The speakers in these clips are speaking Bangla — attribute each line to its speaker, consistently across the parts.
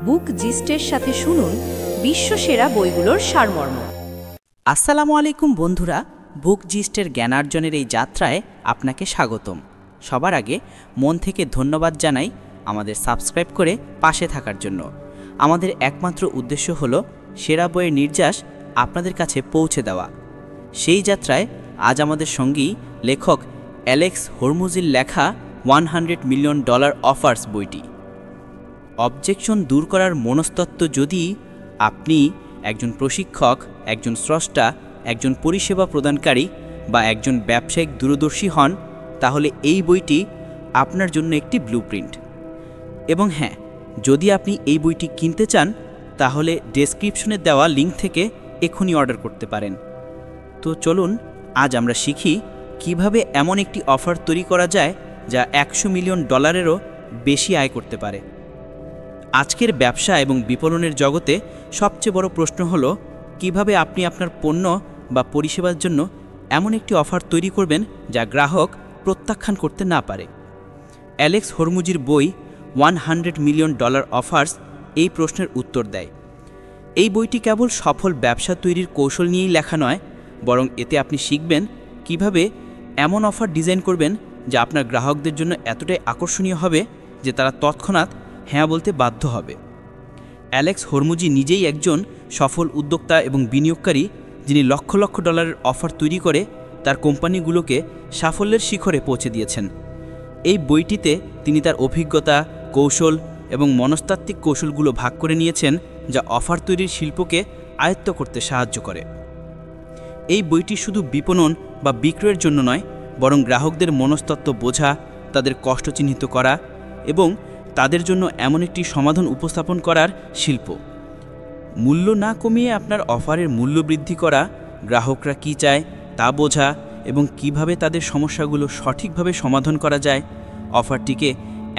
Speaker 1: বুক জিস্টের সাথে শুনুন বিশ্বসেরা বইগুলোর সারমর্ম।
Speaker 2: আসসালামু আলাইকুম বন্ধুরা, বুক জিস্টের জ্ঞানার্জনের এই যাত্রায় আপনাকে স্বাগতম। সবার আগে মন থেকে ধন্যবাদ জানাই আমাদের সাবস্ক্রাইব করে পাশে থাকার জন্য। আমাদের একমাত্র উদ্দেশ্য হলো সেরা বইয়ের নির্যাস আপনাদের কাছে পৌঁছে দেওয়া। সেই যাত্রায় আজ আমাদের সঙ্গী লেখক অ্যালেক্স হরমুজির লেখা $100 মিলিয়ন অফার্স বইটি। অবজেকশন দূর করার মনস্তত্ত্ব যদি আপনি একজন প্রশিক্ষক, একজন স্রষ্টা, একজন পরিষেবা প্রদানকারী বা একজন ব্যবসায়িক দূরদর্শী হন, তাহলে এই বইটি আপনার জন্য একটি ব্লুপ্রিন্ট। এবং হ্যাঁ, যদি আপনি এই বইটি কিনতে চান তাহলে ডেসক্রিপশনে দেওয়া লিঙ্ক থেকে এখনই অর্ডার করতে পারেন। তো চলুন আজ আমরা শিখি কিভাবে এমন একটি অফার তৈরি করা যায় যা $100 মিলিয়ন বেশি আয় করতে পারে। আজকের ব্যবসা এবং বিপণনের জগতে সবচেয়ে বড় প্রশ্ন হলো কিভাবে আপনি আপনার পণ্য বা পরিষেবার জন্য এমন একটি অফার তৈরি করবেন যা গ্রাহক প্রত্যাখ্যান করতে না পারে। অ্যালেক্স হরমুজির বই $100 মিলিয়ন অফার্স এই প্রশ্নের উত্তর দেয়। এই বইটি কেবল সফল ব্যবসা তৈরির কৌশল নিয়েই লেখা নয়, বরং এতে আপনি শিখবেন কিভাবে এমন অফার ডিজাইন করবেন যা আপনার গ্রাহকদের জন্য এতটাই আকর্ষণীয় হবে যে তারা তৎক্ষণাৎ হ্যাঁ বলতে বাধ্য হবে। অ্যালেক্স হরমুজি নিজেই একজন সফল উদ্যোক্তা এবং বিনিয়োগকারী, যিনি লক্ষ লক্ষ ডলারের অফার তৈরি করে তার কোম্পানিগুলোকে সাফল্যের শিখরে পৌঁছে দিয়েছেন। এই বইটিতে তিনি তার অভিজ্ঞতা, কৌশল এবং মনস্তাত্ত্বিক কৌশলগুলো ভাগ করে নিয়েছেন যা অফার তৈরির শিল্পকে আয়ত্ত করতে সাহায্য করে। এই বইটি শুধু বিপণন বা বিক্রয়ের জন্য নয়, বরং গ্রাহকদের মনস্তত্ত্ব বোঝা, তাদের কষ্ট চিহ্নিত করা এবং তাদের জন্য এমন একটি সমাধান উপস্থাপন করার শিল্প। মূল্য না কমিয়ে আপনার অফারের মূল্য বৃদ্ধি করা, গ্রাহকরা কী চায় তা বোঝা এবং কিভাবে তাদের সমস্যাগুলো সঠিকভাবে সমাধান করা যায়। অফারটিকে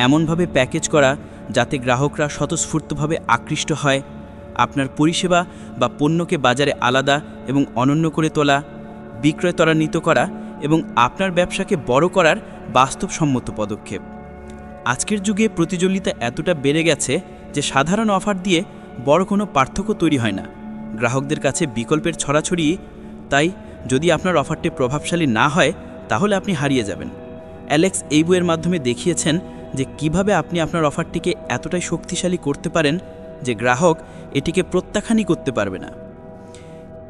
Speaker 2: এমনভাবে প্যাকেজ করা যাতে গ্রাহকরা স্বতঃস্ফূর্তভাবে আকৃষ্ট হয়। আপনার পরিষেবা বা পণ্যকে বাজারে আলাদা এবং অনন্য করে তোলা, বিক্রয় ত্বরান্বিত করা এবং আপনার ব্যবসাকে বড় করার বাস্তবসম্মত পদক্ষেপ। আজকের যুগে প্রতিযোগিতা এতটা বেড়ে গেছে যে সাধারণ অফার দিয়ে বড় কোনো পার্থক্য তৈরি হয় না। গ্রাহকদের কাছে বিকল্পের ছড়াছড়ি, তাই যদি আপনার অফারটি প্রভাবশালী না হয় তাহলে আপনি হারিয়ে যাবেন। অ্যালেক্স এই বইয়ের মাধ্যমে দেখিয়েছেন যে কিভাবে আপনি আপনার অফারটিকে এতটাই শক্তিশালী করতে পারেন যে গ্রাহক এটিকে প্রত্যাখ্যানই করতে পারবে না।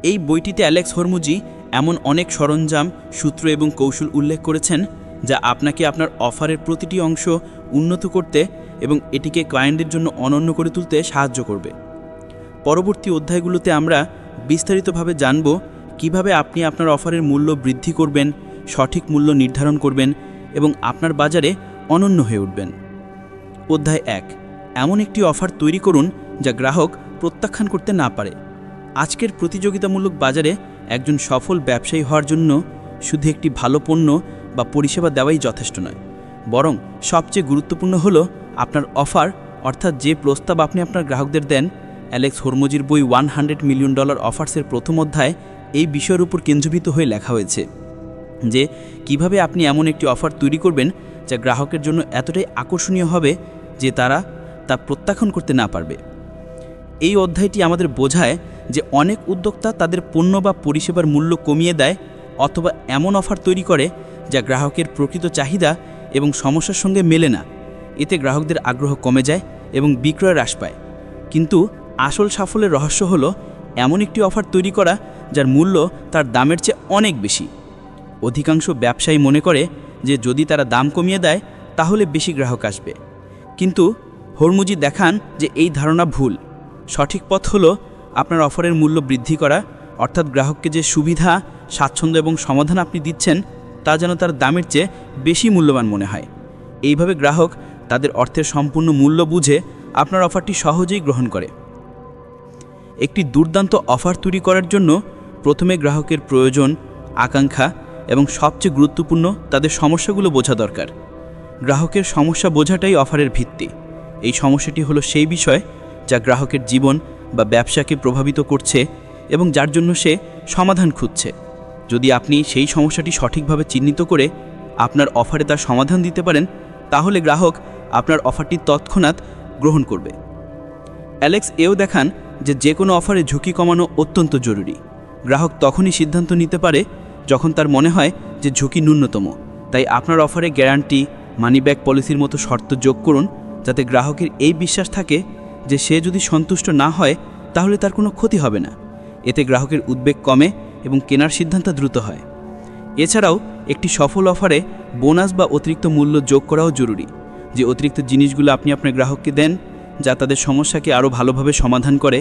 Speaker 2: এই বইটিতে অ্যালেক্স হরমুজি এমন অনেক সরঞ্জাম, সূত্র এবং কৌশল উল্লেখ করেছেন যা আপনাকে আপনার অফারের প্রতিটি অংশ উন্নত করতে এবং এটিকে ক্লায়েন্টদের জন্য অনন্য করে তুলতে সাহায্য করবে। পরবর্তী অধ্যায়গুলোতে আমরা বিস্তারিতভাবে জানব কিভাবে আপনি আপনার অফারের মূল্য বৃদ্ধি করবেন, সঠিক মূল্য নির্ধারণ করবেন এবং আপনার বাজারে অনন্য হয়ে উঠবেন। অধ্যায় 1, এমন একটি অফার তৈরি করুন যা গ্রাহক প্রত্যাখ্যান করতে না পারে। আজকের প্রতিযোগিতামূলক বাজারে একজন সফল ব্যবসায়ী হওয়ার জন্য শুধু একটি ভালো পণ্য বা পরিষেবা দেওয়াই যথেষ্ট নয়, বরং সবচেয়ে গুরুত্বপূর্ণ হলো আপনার অফার, অর্থাৎ যে প্রস্তাব আপনি আপনার গ্রাহকদের দেন। অ্যালেক্স হরমুজির বই $100 মিলিয়ন অফার্সের প্রথম অধ্যায় এই বিষয়ের উপর কেন্দ্রীভূত হয়ে লেখা হয়েছে যে কিভাবে আপনি এমন একটি অফার তৈরি করবেন যা গ্রাহকের জন্য এতটাই আকর্ষণীয় হবে যে তারা তা প্রত্যাখ্যান করতে না পারবে। এই অধ্যায়টি আমাদের বোঝায় যে অনেক উদ্যোক্তা তাদের পণ্য বা পরিষেবার মূল্য কমিয়ে দেয় অথবা এমন অফার তৈরি করে যা গ্রাহকের প্রকৃত চাহিদা এবং সমস্যার সঙ্গে মেলে না। এতে গ্রাহকদের আগ্রহ কমে যায় এবং বিক্রয় হ্রাস পায়। কিন্তু আসল সাফল্যের রহস্য হলো এমন একটি অফার তৈরি করা যার মূল্য তার দামের চেয়ে অনেক বেশি। অধিকাংশ ব্যবসায়ী মনে করে যে যদি তারা দাম কমিয়ে দেয় তাহলে বেশি গ্রাহক আসবে, কিন্তু হরমুজি দেখান যে এই ধারণা ভুল। সঠিক পথ হলো আপনার অফারের মূল্য বৃদ্ধি করা, অর্থাৎ গ্রাহককে যে সুবিধা, স্বাচ্ছন্দ্য এবং সমাধান আপনি দিচ্ছেন তা যেন তার দামের চেয়ে বেশি মূল্যবান মনে হয়। এইভাবে গ্রাহক তাদের অর্থের সম্পূর্ণ মূল্য বুঝে আপনার অফারটি সহজেই গ্রহণ করে। একটি দুর্দান্ত অফার তৈরি করার জন্য প্রথমে গ্রাহকের প্রয়োজন, আকাঙ্ক্ষা এবং সবচেয়ে গুরুত্বপূর্ণ তাদের সমস্যাগুলো বোঝা দরকার। গ্রাহকের সমস্যা বোঝাটাই অফারের ভিত্তি। এই সমস্যাটি হলো সেই বিষয় যা গ্রাহকের জীবন বা ব্যবসাকে প্রভাবিত করছে এবং যার জন্য সে সমাধান খুঁজছে। যদি আপনি সেই সমস্যাটি সঠিকভাবে চিহ্নিত করে আপনার অফারে তার সমাধান দিতে পারেন তাহলে গ্রাহক আপনার অফারটি তৎক্ষণাৎ গ্রহণ করবে।
Speaker 3: অ্যালেক্স এও দেখান যে কোনো অফারে ঝুঁকি কমানো অত্যন্ত জরুরি। গ্রাহক তখনই সিদ্ধান্ত নিতে পারে যখন তার মনে হয় যে ঝুঁকি ন্যূনতম। তাই আপনার অফারে গ্যারান্টি, মানি ব্যাক পলিসির মতো শর্ত যোগ করুন, যাতে গ্রাহকের এই বিশ্বাস থাকে যে সে যদি সন্তুষ্ট না হয় তাহলে তার কোনো ক্ষতি হবে না। এতে গ্রাহকের উদ্বেগ কমে এবং কেনার সিদ্ধান্ত দ্রুত হয়। এছাড়াও একটি সফল অফারে বোনাস বা অতিরিক্ত মূল্য যোগ করাও জরুরি। যে অতিরিক্ত জিনিসগুলো আপনি আপনার গ্রাহককে দেন, যা তাদের সমস্যাকে আরও ভালোভাবে সমাধান করে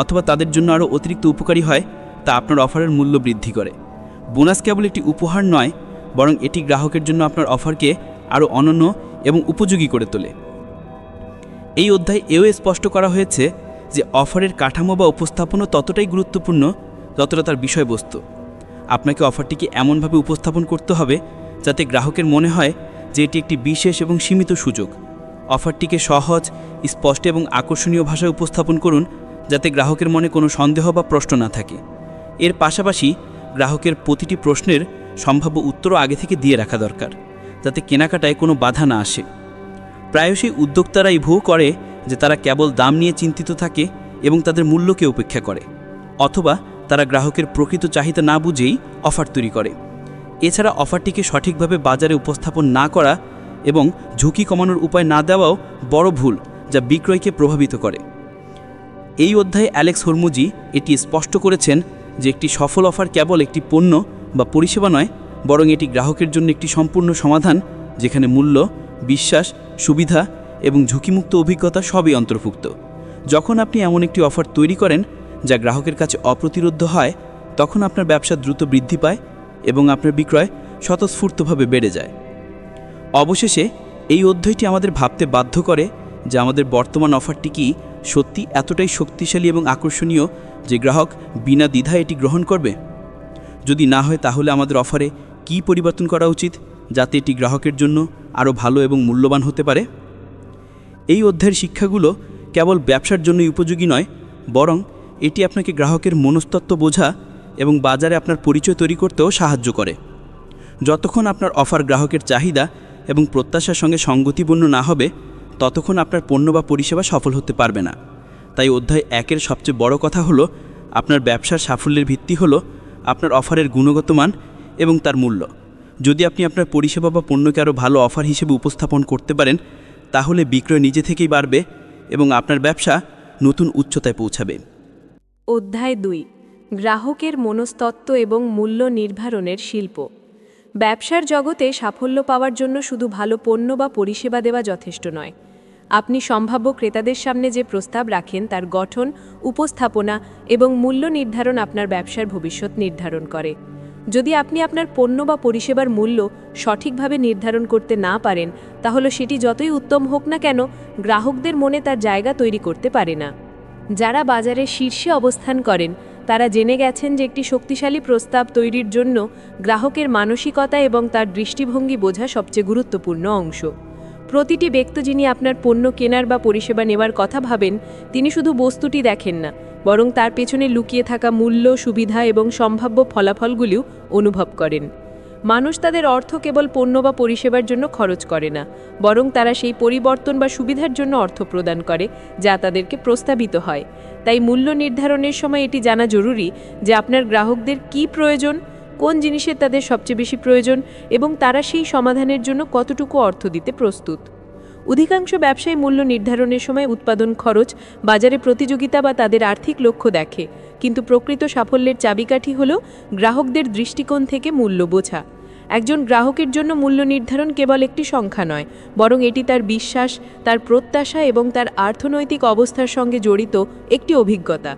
Speaker 3: অথবা তাদের জন্য আরও অতিরিক্ত উপকারী হয়, তা আপনার অফারের মূল্য বৃদ্ধি করে। বোনাস কেবল একটি উপহার নয়, বরং এটি গ্রাহকের জন্য আপনার অফারকে আরও অনন্য এবং উপযোগী করে তোলে। এই অধ্যায়ে এও স্পষ্ট করা হয়েছে যে অফারের কাঠামো বা উপস্থাপনও ততটাই গুরুত্বপূর্ণ যতটা তার বিষয়বস্তু। আপনাকে অফারটিকে এমনভাবে উপস্থাপন করতে হবে যাতে গ্রাহকের মনে হয় যে এটি একটি বিশেষ এবং সীমিত সুযোগ। অফারটিকে সহজ, স্পষ্ট এবং আকর্ষণীয় ভাষায় উপস্থাপন করুন, যাতে গ্রাহকের মনে কোনো সন্দেহ বা প্রশ্ন না থাকে। এর পাশাপাশি গ্রাহকের প্রতিটি প্রশ্নের সম্ভাব্য উত্তরও আগে থেকে দিয়ে রাখা দরকার, যাতে কেনাকাটায় কোনো বাধা না আসে। প্রায়শই উদ্যোক্তারাই ভুল করে যে তারা কেবল দাম নিয়ে চিন্তিত থাকে এবং তাদের মূল্যকে উপেক্ষা করে, অথবা তারা গ্রাহকের প্রকৃত চাহিদা না বুঝেই অফার তৈরি করে। এছাড়া অফারটিকে সঠিকভাবে বাজারে উপস্থাপন না করা এবং ঝুঁকি কমানোর উপায় না দেওয়াও বড় ভুল, যা বিক্রয়কে প্রভাবিত করে। এই অধ্যায়ে অ্যালেক্স হরমুজি এটি স্পষ্ট করেছেন যে একটি সফল অফার কেবল একটি পণ্য বা পরিষেবা নয়, বরং এটি গ্রাহকের জন্য একটি সম্পূর্ণ সমাধান, যেখানে মূল্য, বিশ্বাস, সুবিধা এবং ঝুঁকিমুক্ত অভিজ্ঞতা সবই অন্তর্ভুক্ত। যখন আপনি এমন একটি অফার তৈরি করেন যা গ্রাহকের কাছে অপ্রতিরোধ্য হয়, তখন আপনার ব্যবসা দ্রুত বৃদ্ধি পায় এবং আপনার বিক্রয় স্বতঃস্ফূর্তভাবে বেড়ে যায়। অবশেষে এই অধ্যায়টি আমাদের ভাবতে বাধ্য করে যে আমাদের বর্তমান অফারটি কি সত্যি এতটাই শক্তিশালী এবং আকর্ষণীয় যে গ্রাহক বিনা দ্বিধায় এটি গ্রহণ করবে। যদি না হয়, তাহলে আমাদের অফারে কি পরিবর্তন করা উচিত যাতে এটি গ্রাহকের জন্য আরও ভালো এবং মূল্যবান হতে পারে। এই অধ্যায়ের শিক্ষাগুলো কেবল ব্যবসার জন্যই উপযোগী নয়, বরং এটি আপনাকে গ্রাহকের মনস্তত্ত্ব বোঝা এবং বাজারে আপনার পরিচয় তৈরি করতেও সাহায্য করে। যতক্ষণ আপনার অফার গ্রাহকের চাহিদা এবং প্রত্যাশার সঙ্গে সঙ্গতিপূর্ণ না হবে, ততক্ষণ আপনার পণ্য বা পরিষেবা সফল হতে পারবে না। তাই অধ্যায় 1-এর সবচেয়ে বড় কথা হলো, আপনার ব্যবসার সাফল্যের ভিত্তি হলো আপনার অফারের গুণগত মান এবং তার মূল্য। যদি আপনি আপনার পরিষেবা বা পণ্যকে আরও ভালো অফার হিসেবে উপস্থাপন করতে পারেন, তাহলে বিক্রয় নিজে থেকেই বাড়বে এবং আপনার ব্যবসা নতুন উচ্চতায় পৌঁছাবে।
Speaker 1: অধ্যায় 2, গ্রাহকের মনস্তত্ত্ব এবং মূল্য নির্ধারণের শিল্প। ব্যবসার জগতে সাফল্য পাওয়ার জন্য শুধু ভালো পণ্য বা পরিষেবা দেওয়া যথেষ্ট নয়। আপনি সম্ভাব্য ক্রেতাদের সামনে যে প্রস্তাব রাখেন তার গঠন, উপস্থাপনা এবং মূল্য নির্ধারণ আপনার ব্যবসার ভবিষ্যৎ নির্ধারণ করে। যদি আপনি আপনার পণ্য বা পরিষেবার মূল্য সঠিকভাবে নির্ধারণ করতে না পারেন, তাহলে সেটি যতই উত্তম হোক না কেন, গ্রাহকদের মনে তার জায়গা তৈরি করতে পারে না। যারা বাজারে শীর্ষে অবস্থান করেন তারা জেনে গেছেন যে একটি শক্তিশালী প্রস্তাব তৈরির জন্য গ্রাহকের মানসিকতা এবং তার দৃষ্টিভঙ্গি বোঝা সবচেয়ে গুরুত্বপূর্ণ অংশ। প্রতিটি ব্যক্তি যিনি আপনার পণ্য কেনার বা পরিষেবা নেওয়ার কথা ভাবেন, তিনি শুধু বস্তুটি দেখেন না, বরং তার পেছনে লুকিয়ে থাকা মূল্য, সুবিধা এবং সম্ভাব্য ফলাফলগুলিও অনুভব করেন। মানুষ তাদের অর্থ কেবল পণ্য বা পরিষেবার জন্য খরচ করে না, বরং তারা সেই পরিবর্তন বা সুবিধার জন্য অর্থ প্রদান করে যা তাদেরকে প্রস্তাবিত হয়। তাই মূল্য নির্ধারণের সময় এটি জানা জরুরি যে আপনার গ্রাহকদের কী প্রয়োজন, কোন জিনিসের তাদের সবচেয়ে বেশি প্রয়োজন এবং তারা সেই সমাধানের জন্য কতটুকু অর্থ দিতে প্রস্তুত। অধিকাংশ ব্যবসায়ী মূল্য নির্ধারণের সময় উৎপাদন খরচ, বাজারে প্রতিযোগিতা বা তাদের আর্থিক লক্ষ্য দেখে, কিন্তু প্রকৃত সাফল্যের চাবিকাঠি হল গ্রাহকদের দৃষ্টিকোণ থেকে মূল্য বোঝা। একজন গ্রাহকের জন্য মূল্য নির্ধারণ কেবল একটি সংখ্যা নয়, বরং এটি তার বিশ্বাস, তার প্রত্যাশা এবং তার অর্থনৈতিক অবস্থার সঙ্গে জড়িত একটি অভিজ্ঞতা।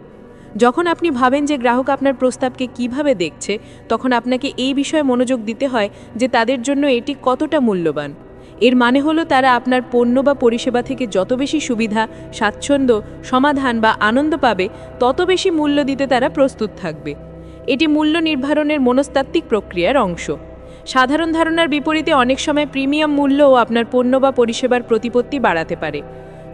Speaker 1: যখন আপনি ভাবেন যে গ্রাহক আপনার প্রস্তাবকে কিভাবে দেখছে, তখন আপনাকে এই বিষয়ে মনোযোগ দিতে হয় যে তাদের জন্য এটি কতটা মূল্যবান। এর মানে হলো তারা আপনার পণ্য বা পরিষেবা থেকে যত বেশি সুবিধা, স্বাচ্ছন্দ্য, সমাধান বা আনন্দ পাবে, তত বেশি মূল্য দিতে তারা প্রস্তুত থাকবে। এটি মূল্য নির্ধারণের মনস্তাত্ত্বিক প্রক্রিয়ার অংশ। সাধারণ ধারণার বিপরীতে অনেক সময় প্রিমিয়াম মূল্যও আপনার পণ্য বা পরিষেবার প্রতিপত্তি বাড়াতে পারে।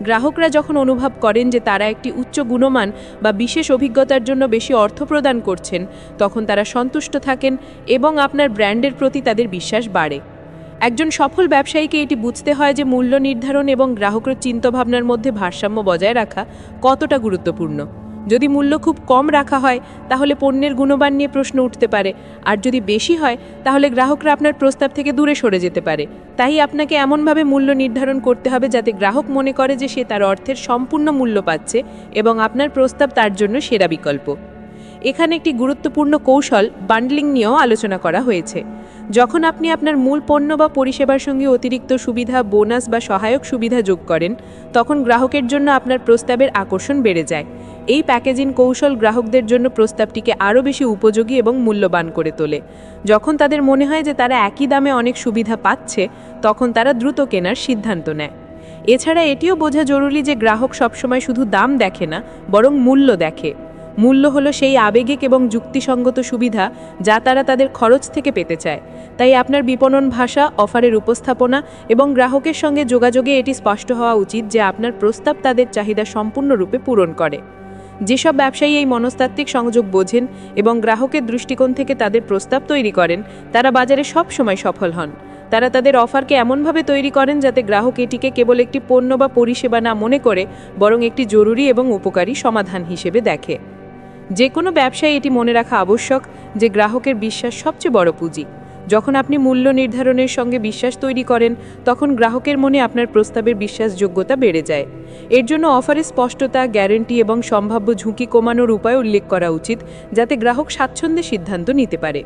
Speaker 1: গ্রাহকরা যখন অনুভব করেন যে তারা একটি উচ্চ গুণমান বা বিশেষ অভিজ্ঞতার জন্য বেশি অর্থ প্রদান করছেন, তখন তারা সন্তুষ্ট থাকেন এবং আপনার ব্র্যান্ডের প্রতি তাদের বিশ্বাস বাড়ে। একজন সফল ব্যবসায়ীকে এটি বুঝতে হয় যে মূল্য নির্ধারণ এবং গ্রাহকের চিন্তাভাবনার মধ্যে ভারসাম্য বজায় রাখা কতটা গুরুত্বপূর্ণ। যদি মূল্য খুব কম রাখা হয় তাহলে পণ্যের গুণমান নিয়ে প্রশ্ন উঠতে পারে, আর যদি বেশি হয় তাহলে গ্রাহকরা আপনার প্রস্তাব থেকে দূরে সরে যেতে পারে। তাই আপনাকে এমনভাবে মূল্য নির্ধারণ করতে হবে যাতে গ্রাহক মনে করে যে সে তার অর্থের সম্পূর্ণ মূল্য পাচ্ছে এবং আপনার প্রস্তাব তার জন্য সেরা বিকল্প। এখানে একটি গুরুত্বপূর্ণ কৌশল বান্ডলিং নিয়েও আলোচনা করা হয়েছে। যখন আপনি আপনার মূল পণ্য বা পরিষেবার সঙ্গে অতিরিক্ত সুবিধা, বোনাস বা সহায়ক সুবিধা যোগ করেন, তখন গ্রাহকের জন্য আপনার প্রস্তাবের আকর্ষণ বেড়ে যায়। এই প্যাকেজিং কৌশল গ্রাহকদের জন্য প্রস্তাবটিকে আরও বেশি উপযোগী এবং মূল্যবান করে তোলে। যখন তাদের মনে হয় যে তারা একই দামে অনেক সুবিধা পাচ্ছে, তখন তারা দ্রুত কেনার সিদ্ধান্ত নেয়। এছাড়া এটিও বোঝা জরুরি যে গ্রাহক সবসময় শুধু দাম দেখে না, বরং মূল্য দেখে। মূল্য হলো সেই আবেগিক এবং যুক্তিসঙ্গত সুবিধা যা তারা তাদের খরচ থেকে পেতে চায়। তাই আপনার বিপণন ভাষা, অফারের উপস্থাপনা এবং গ্রাহকের সঙ্গে যোগাযোগে এটি স্পষ্ট হওয়া উচিত যে আপনার প্রস্তাব তাদের চাহিদা সম্পূর্ণরূপে পূরণ করে। যেসব ব্যবসায়ী এই মনস্তাত্ত্বিক সংযোগ বোঝেন এবং গ্রাহকের দৃষ্টিকোণ থেকে তাদের প্রস্তাব তৈরি করেন, তারা বাজারে সবসময় সফল হন। তারা তাদের অফারকে এমনভাবে তৈরি করেন যাতে গ্রাহক এটিকে কেবল একটি পণ্য বা পরিষেবা না মনে করে, বরং একটি জরুরি এবং উপকারী সমাধান হিসেবে দেখে। যে কোনো ব্যবসায় এটি মনে রাখা আবশ্যক যে গ্রাহকের বিশ্বাস সবচেয়ে বড় পুঁজি। যখন আপনি মূল্য নির্ধারণের সঙ্গে বিশ্বাস তৈরি করেন, তখন গ্রাহকের মনে আপনার প্রস্তাবের বিশ্বাসযোগ্যতা বেড়ে যায়। এর জন্য অফারে স্পষ্টতা, গ্যারান্টি এবং সম্ভাব্য ঝুঁকি কমানোর উপায় উল্লেখ করা উচিত, যাতে গ্রাহক স্বাচ্ছন্দ্যে সিদ্ধান্ত নিতে পারে।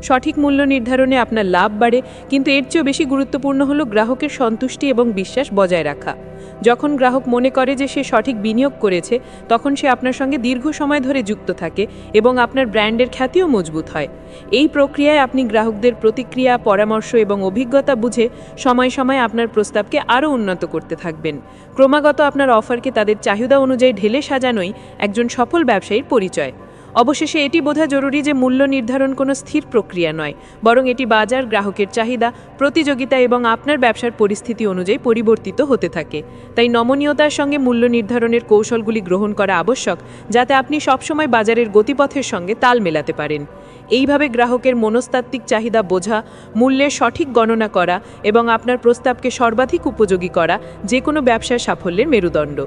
Speaker 1: সঠিক মূল্য নির্ধারণে আপনার লাভ বাড়ে, কিন্তু এর চেয়েও বেশি গুরুত্বপূর্ণ হলো গ্রাহকের সন্তুষ্টি এবং বিশ্বাস বজায় রাখা। যখন গ্রাহক মনে করে যে সে সঠিক বিনিয়োগ করেছে, তখন সে আপনার সঙ্গে দীর্ঘ সময় ধরে যুক্ত থাকে এবং আপনার ব্র্যান্ডের খ্যাতিও মজবুত হয়। এই প্রক্রিয়ায় আপনি গ্রাহকদের প্রতিক্রিয়া, পরামর্শ এবং অভিজ্ঞতা বুঝে সময় সময় আপনার প্রস্তাবকে আরও উন্নত করতে থাকবেন। ক্রমাগত আপনার অফারকে তাদের চাহিদা অনুযায়ী ঢেলে সাজানোই একজন সফল ব্যবসায়ীর পরিচয়। অবশেষে এটি বোঝা জরুরি যে মূল্য নির্ধারণ কোনো স্থির প্রক্রিয়া নয়, বরং এটি বাজার, গ্রাহকের চাহিদা, প্রতিযোগিতা এবং আপনার ব্যবসার পরিস্থিতি অনুযায়ী পরিবর্তিত হতে থাকে। তাই নমনীয়তার সঙ্গে মূল্য নির্ধারণের কৌশলগুলি গ্রহণ করা আবশ্যক, যাতে আপনি সবসময় বাজারের গতিপথের সঙ্গে তাল মেলাতে পারেন। এইভাবে গ্রাহকের মনস্তাত্ত্বিক চাহিদা বোঝা, মূল্যের সঠিক গণনা করা এবং আপনার প্রস্তাবকে সর্বাধিক উপযোগী করা যে কোনো ব্যবসার সাফল্যের মেরুদণ্ড।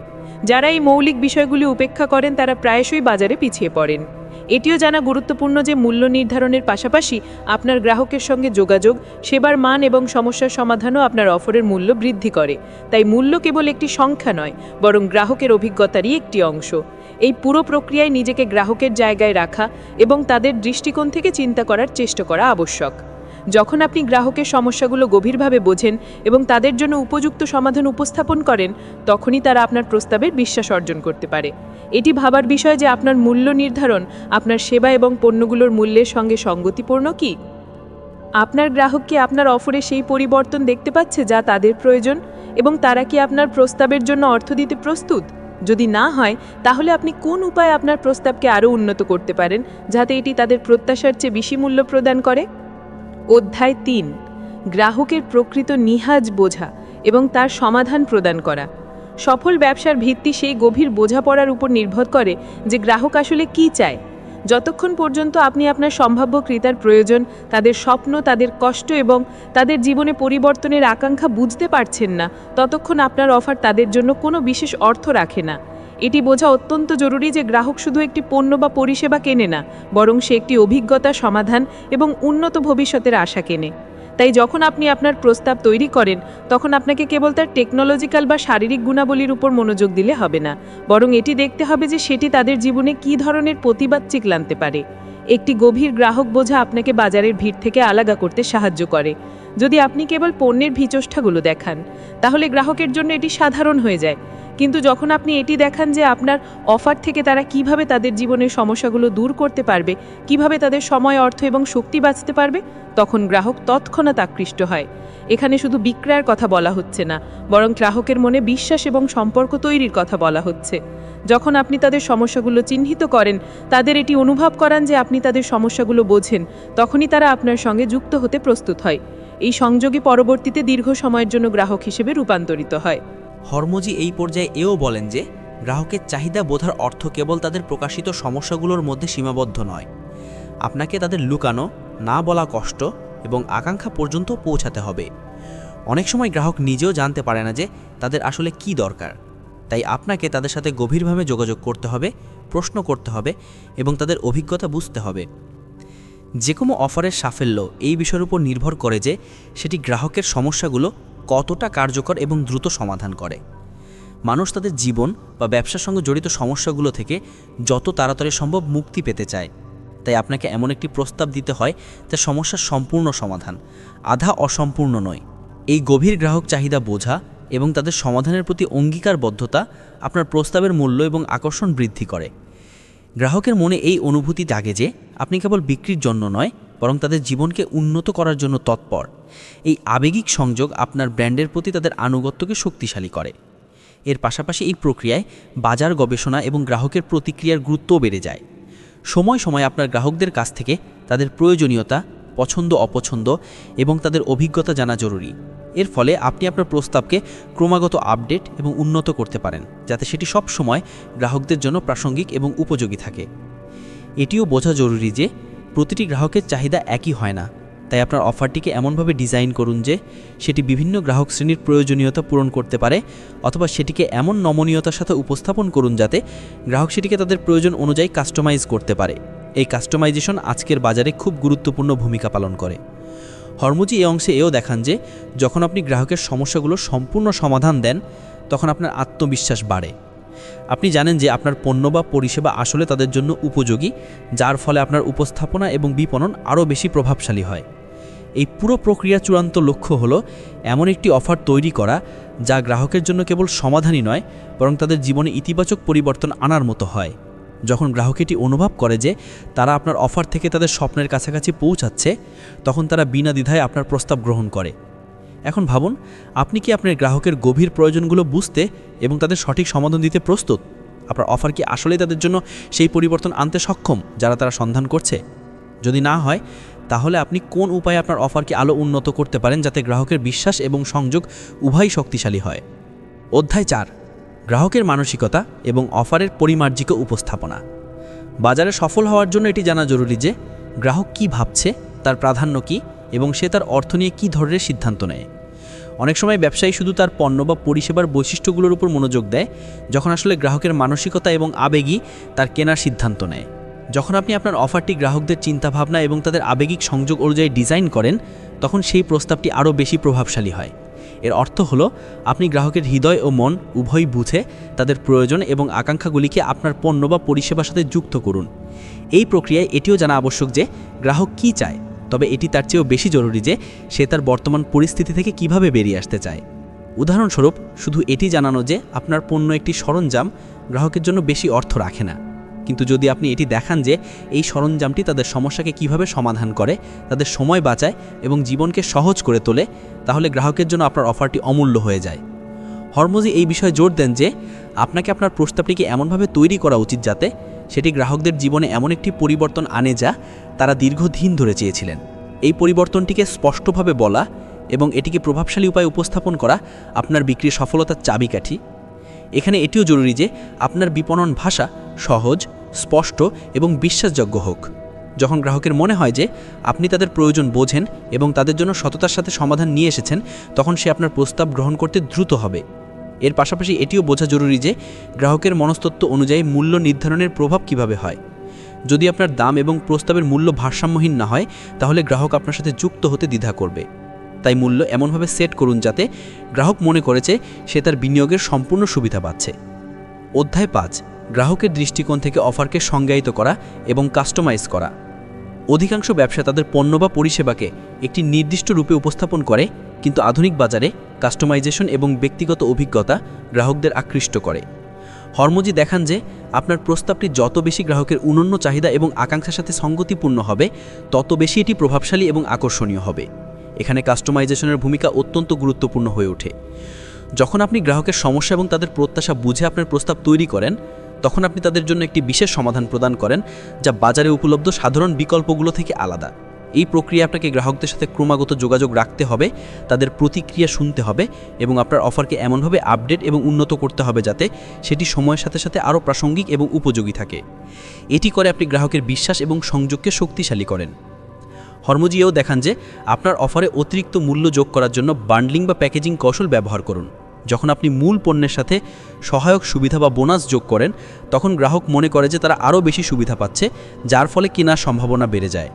Speaker 1: যারা এই মৌলিক বিষয়গুলি উপেক্ষা করেন তারা প্রায়শই বাজারে পিছিয়ে পড়েন। এটিও জানা গুরুত্বপূর্ণ যে মূল্য নির্ধারণের পাশাপাশি আপনার গ্রাহকের সঙ্গে যোগাযোগ, সেবার মান এবং সমস্যার সমাধানও আপনার অফারের মূল্য বৃদ্ধি করে। তাই মূল্য কেবল একটি সংখ্যা নয়, বরং গ্রাহকের অভিজ্ঞতারই একটি অংশ। এই পুরো প্রক্রিয়ায় নিজেকে গ্রাহকের জায়গায় রাখা এবং তাদের দৃষ্টিকোণ থেকে চিন্তা করার চেষ্টা করা আবশ্যক। যখন আপনি গ্রাহকের সমস্যাগুলো গভীরভাবে বোঝেন এবং তাদের জন্য উপযুক্ত সমাধান উপস্থাপন করেন, তখনই তারা আপনার প্রস্তাবের বিশ্বাস অর্জন করতে পারে। এটি ভাবার বিষয় যে আপনার মূল্য নির্ধারণ আপনার সেবা এবং পণ্যগুলোর মূল্যের সঙ্গে সঙ্গতিপূর্ণ কি। আপনার গ্রাহক কি আপনার অফারে সেই পরিবর্তন দেখতে পাচ্ছে যা তাদের প্রয়োজন, এবং তারা কি আপনার প্রস্তাবের জন্য অর্থ দিতে প্রস্তুত? যদি না হয়, তাহলে আপনি কোন উপায়ে আপনার প্রস্তাবকে আরও উন্নত করতে পারেন যাতে এটি তাদের প্রত্যাশার চেয়ে বেশি মূল্য প্রদান করে? অধ্যায় ৩, গ্রাহকের প্রকৃত নিহাজ বোঝা এবং তার সমাধান প্রদান করা। সফল ব্যবসার ভিত্তি সেই গভীর বোঝাপড়ার উপর নির্ভর করে যে গ্রাহক আসলে কী চায়। যতক্ষণ পর্যন্ত আপনি আপনার সম্ভাব্য ক্রেতার প্রয়োজন, তাদের স্বপ্ন, তাদের কষ্ট এবং তাদের জীবনে পরিবর্তনের আকাঙ্ক্ষা বুঝতে পারছেন না, ততক্ষণ আপনার অফার তাদের জন্য কোনো বিশেষ অর্থ রাখে না। এটি বোঝা অত্যন্ত জরুরি যে গ্রাহক শুধু একটি পণ্য বা পরিষেবা কেনে না, বরং সে একটি অভিজ্ঞতা, সমাধান এবং উন্নত ভবিষ্যতের আশা কেনে। তাই যখন আপনি আপনার প্রস্তাব তৈরি করেন, তখন আপনাকে কেবল তার টেকনোলজিক্যাল বা শারীরিক গুণাবলীর উপর মনোযোগ দিলে হবে না, বরং এটি দেখতে হবে যে সেটি তাদের জীবনে কী ধরনের প্রতিবাদ চিক আনতে পারে। একটি গভীর গ্রাহক বোঝা আপনাকে বাজারের ভিড় থেকে আলাদা করতে সাহায্য করে। যদি আপনি কেবল পণ্যের ভিচষ্ঠাগুলো দেখান, তাহলে গ্রাহকের জন্য এটি সাধারণ হয়ে যায়। কিন্তু যখন আপনি এটি দেখান যে আপনার অফার থেকে তারা কিভাবে তাদের জীবনের সমস্যাগুলো দূর করতে পারবে, কিভাবে তাদের সময়, অর্থ এবং শক্তি বাঁচতে পারবে, তখন গ্রাহক তৎক্ষণাৎ আকৃষ্ট হয়। এখানে শুধু বিক্রয়ের কথা বলা হচ্ছে না, বরং গ্রাহকের মনে বিশ্বাস এবং সম্পর্ক তৈরির কথা বলা হচ্ছে। যখন আপনি তাদের সমস্যাগুলো চিহ্নিত করেন, তাদের এটি অনুভব করান যে আপনি তাদের সমস্যাগুলো বোঝেন, তখনই তারা আপনার সঙ্গে যুক্ত হতে প্রস্তুত হয়। এই সংযোগই পরবর্তীতে দীর্ঘ সময়ের জন্য গ্রাহক হিসেবে রূপান্তরিত হয়।
Speaker 4: হরমোজি এই পর্যায়ে এও বলেন যে গ্রাহকের চাহিদা বোঝার অর্থ কেবল তাদের প্রকাশিত সমস্যাগুলোর মধ্যে সীমাবদ্ধ নয়। আপনাকে তাদের লুকানো, না বলা কষ্ট, এবং আকাঙ্ক্ষা পর্যন্ত পৌঁছাতে হবে। অনেক সময় গ্রাহক নিজেও জানতে পারে না যে তাদের আসলে কি দরকার, তাই আপনাকে তাদের সাথে গভীরভাবে যোগাযোগ করতে হবে, প্রশ্ন করতে হবে এবং তাদের অভিজ্ঞতা বুঝতে হবে। যে কোনো অফারের সাফল্য এই বিষয়ের উপর নির্ভর করে যে সেটি গ্রাহকের সমস্যাগুলো কতটা কার্যকর এবং দ্রুত সমাধান করে। মানুষ তাদের জীবন বা ব্যবসার সঙ্গে জড়িত সমস্যাগুলো থেকে যত তাড়াতাড়ি সম্ভব মুক্তি পেতে চায়, তাই আপনাকে এমন একটি প্রস্তাব দিতে হয় যা সমস্যার সম্পূর্ণ সমাধান, আধা অসম্পূর্ণ নয়। এই গভীর গ্রাহক চাহিদা বোঝা এবং তাদের সমাধানের প্রতি অঙ্গীকারবদ্ধতা আপনার প্রস্তাবের মূল্য এবং আকর্ষণ বৃদ্ধি করে। গ্রাহকের মনে এই অনুভূতি জাগে যে আপনি কেবল বিক্রির জন্য নয়, বরং তাদের জীবনকে উন্নত করার জন্য তৎপর। এই আবেগিক সংযোগ আপনার ব্র্যান্ডের প্রতি তাদের আনুগত্যকে শক্তিশালী করে। এর পাশাপাশি এই প্রক্রিয়ায় বাজার গবেষণা এবং গ্রাহকের প্রতিক্রিয়ার গুরুত্বও বেড়ে যায়। সময় সময় আপনার গ্রাহকদের কাছ থেকে তাদের প্রয়োজনীয়তা, পছন্দ অপছন্দ এবং তাদের অভিজ্ঞতা জানা জরুরি। এর ফলে আপনি আপনার প্রস্তাবকে ক্রমাগত আপডেট এবং উন্নত করতে পারেন, যাতে সেটি সব সময় গ্রাহকদের জন্য প্রাসঙ্গিক এবং উপযোগী থাকে। এটিও বোঝা জরুরি যে প্রতিটি গ্রাহকের চাহিদা একই হয় না, তাই আপনার অফারটিকে এমনভাবে ডিজাইন করুন যে সেটি বিভিন্ন গ্রাহক শ্রেণীর প্রয়োজনীয়তা পূরণ করতে পারে, অথবা সেটিকে এমন নমনীয়তার সাথে উপস্থাপন করুন যাতে গ্রাহক সেটিকে তাদের প্রয়োজন অনুযায়ী কাস্টমাইজ করতে পারে। এই কাস্টমাইজেশন আজকের বাজারে খুব গুরুত্বপূর্ণ ভূমিকা পালন করে। হরমুজি এই অংশে এও দেখান যে যখন আপনি গ্রাহকের সমস্যাগুলোর সম্পূর্ণ সমাধান দেন, তখন আপনার আত্মবিশ্বাস বাড়ে। আপনি জানেন যে আপনার পণ্য বা পরিষেবা আসলে তাদের জন্য উপযোগী, যার ফলে আপনার উপস্থাপনা এবং বিপণন আরও বেশি প্রভাবশালী হয়। এই পুরো প্রক্রিয়ার চূড়ান্ত লক্ষ্য হলো এমন একটি অফার তৈরি করা যা গ্রাহকের জন্য কেবল সমাধানই নয়, বরং তাদের জীবনে ইতিবাচক পরিবর্তন আনার মতো হয়। যখন গ্রাহক এটি অনুভব করে যে তারা আপনার অফার থেকে তাদের স্বপ্নের কাছাকাছি পৌঁছাচ্ছে, তখন তারা বিনা দ্বিধায় আপনার প্রস্তাব গ্রহণ করে। এখন ভাবুন, আপনি কি আপনার গ্রাহকের গভীর প্রয়োজনগুলো বুঝতে এবং তাদের সঠিক সমাধান দিতে প্রস্তুত? আপনার অফার কি আসলেই তাদের জন্য সেই পরিবর্তন আনতে সক্ষম যারা তারা সন্ধান করছে? যদি না হয়, তাহলে আপনি কোন উপায়ে আপনার অফারকে আরও উন্নত করতে পারেন যাতে গ্রাহকের বিশ্বাস এবং সংযোগ উভয়ই শক্তিশালী হয়? অধ্যায় 4, গ্রাহকের মানসিকতা এবং অফারের পরিমার্জিত উপস্থাপনা। বাজারে সফল হওয়ার জন্য এটি জানা জরুরি যে গ্রাহক কি ভাবছে, তার প্রাধান্য কী এবং সে তার অর্থ নিয়ে কী ধরনের সিদ্ধান্ত নেয়। অনেক সময় ব্যবসায়ী শুধু তার পণ্য বা পরিষেবার বৈশিষ্ট্যগুলোর উপর মনোযোগ দেয়, যখন আসলে গ্রাহকের মানসিকতা এবং আবেগই তার কেনার সিদ্ধান্ত নেয়। যখন আপনি আপনার অফারটি গ্রাহকদের চিন্তাভাবনা এবং তাদের আবেগিক সংযোগ অনুযায়ী ডিজাইন করেন, তখন সেই প্রস্তাবটি আরও বেশি প্রভাবশালী হয়। এর অর্থ হলো আপনি গ্রাহকের হৃদয় ও মন উভয়ই বুঝে তাদের প্রয়োজন এবং আকাঙ্ক্ষাগুলিকে আপনার পণ্য বা পরিষেবার সাথে যুক্ত করুন। এই প্রক্রিয়ায় এটিও জানা আবশ্যক যে গ্রাহক কী চায়, তবে এটি তার চেয়েও বেশি জরুরি যে সে তার বর্তমান পরিস্থিতি থেকে কিভাবে বেরিয়ে আসতে চায়। উদাহরণস্বরূপ, শুধু এটি জানানো যে আপনার পণ্য একটি সরঞ্জাম গ্রাহকের জন্য বেশি অর্থ রাখে না, কিন্তু যদি আপনি এটি দেখান যে এই সরঞ্জামটি তাদের সমস্যাকে কিভাবে সমাধান করে, তাদের সময় বাঁচায় এবং জীবনকে সহজ করে তোলে, তাহলে গ্রাহকের জন্য আপনার অফারটি অমূল্য হয়ে যায়। হরমুজি এই বিষয়ে জোর দেন যে আপনাকে আপনার প্রস্তাবটিকে এমনভাবে তৈরি করা উচিত যাতে সেটি গ্রাহকদের জীবনে এমন একটি পরিবর্তন আনে যা তারা দীর্ঘদিন ধরে চেয়েছিলেন। এই পরিবর্তনটিকে স্পষ্টভাবে বলা এবং এটিকে প্রভাবশালী উপায়ে উপস্থাপন করা আপনার বিক্রির সফলতার চাবিকাঠি। এখানে এটিও জরুরি যে আপনার বিপণন ভাষা সহজ, স্পষ্ট এবং বিশ্বাসযোগ্য হোক। যখন গ্রাহকের মনে হয় যে আপনি তাদের প্রয়োজন বোঝেন এবং তাদের জন্য সততার সাথে সমাধান নিয়ে এসেছেন, তখন সে আপনার প্রস্তাব গ্রহণ করতে দ্রুত হবে। এর পাশাপাশি এটিও বোঝা জরুরি যে গ্রাহকের মনস্তত্ত্ব অনুযায়ী মূল্য নির্ধারণের প্রভাব কিভাবে হয়। যদি আপনার দাম এবং প্রস্তাবের মূল্য ভারসাম্যহীন না হয়, তাহলে গ্রাহক আপনার সাথে যুক্ত হতে দ্বিধা করবে। তাই মূল্য এমনভাবে সেট করুন যাতে গ্রাহক মনে করেছে সে তার বিনিয়োগের সম্পূর্ণ সুবিধা পাচ্ছে। অধ্যায় 5, গ্রাহকের দৃষ্টিকোণ থেকে অফারকে সংজ্ঞায়িত করা এবং কাস্টমাইজ করা। অধিকাংশ ব্যবসা তাদের পণ্য বা পরিষেবাকে একটি নির্দিষ্ট রূপে উপস্থাপন করে, কিন্তু আধুনিক বাজারে কাস্টমাইজেশন এবং ব্যক্তিগত অভিজ্ঞতা গ্রাহকদের আকৃষ্ট করে। হরমুজি দেখান যে আপনার প্রস্তাবটি যত বেশি গ্রাহকের অনন্য চাহিদা এবং আকাঙ্ক্ষার সাথে সঙ্গতিপূর্ণ হবে, তত বেশি এটি প্রভাবশালী এবং আকর্ষণীয় হবে। এখানে কাস্টমাইজেশনের ভূমিকা অত্যন্ত গুরুত্বপূর্ণ হয়ে ওঠে। যখন আপনি গ্রাহকের সমস্যা এবং তাদের প্রত্যাশা বুঝে আপনার প্রস্তাব তৈরি করেন, তখন আপনি তাদের জন্য একটি বিশেষ সমাধান প্রদান করেন যা বাজারে উপলব্ধ সাধারণ বিকল্পগুলো থেকে আলাদা। এই প্রক্রিয়া আপনাকে গ্রাহকদের সাথে ক্রমাগত যোগাযোগ রাখতে হবে, তাদের প্রতিক্রিয়া শুনতে হবে এবং আপনার অফারকে এমনভাবে আপডেট এবং উন্নত করতে হবে যাতে সেটি সময়ের সাথে সাথে আরও প্রাসঙ্গিক এবং উপযোগী থাকে। এটি করে আপনি গ্রাহকের বিশ্বাস এবং সংযোগকে শক্তিশালী করেন। হরমুজি এও দেখান যে আপনার অফারে অতিরিক্ত মূল্য যোগ করার জন্য বান্ডলিং বা প্যাকেজিং কৌশল ব্যবহার করুন। যখন আপনি মূল পণ্যের সাথে সহায়ক সুবিধা বা বোনাস যোগ করেন, তখন গ্রাহক মনে করে যে তারা আরও বেশি সুবিধা পাচ্ছে, যার ফলে কেনার সম্ভাবনা বেড়ে যায়।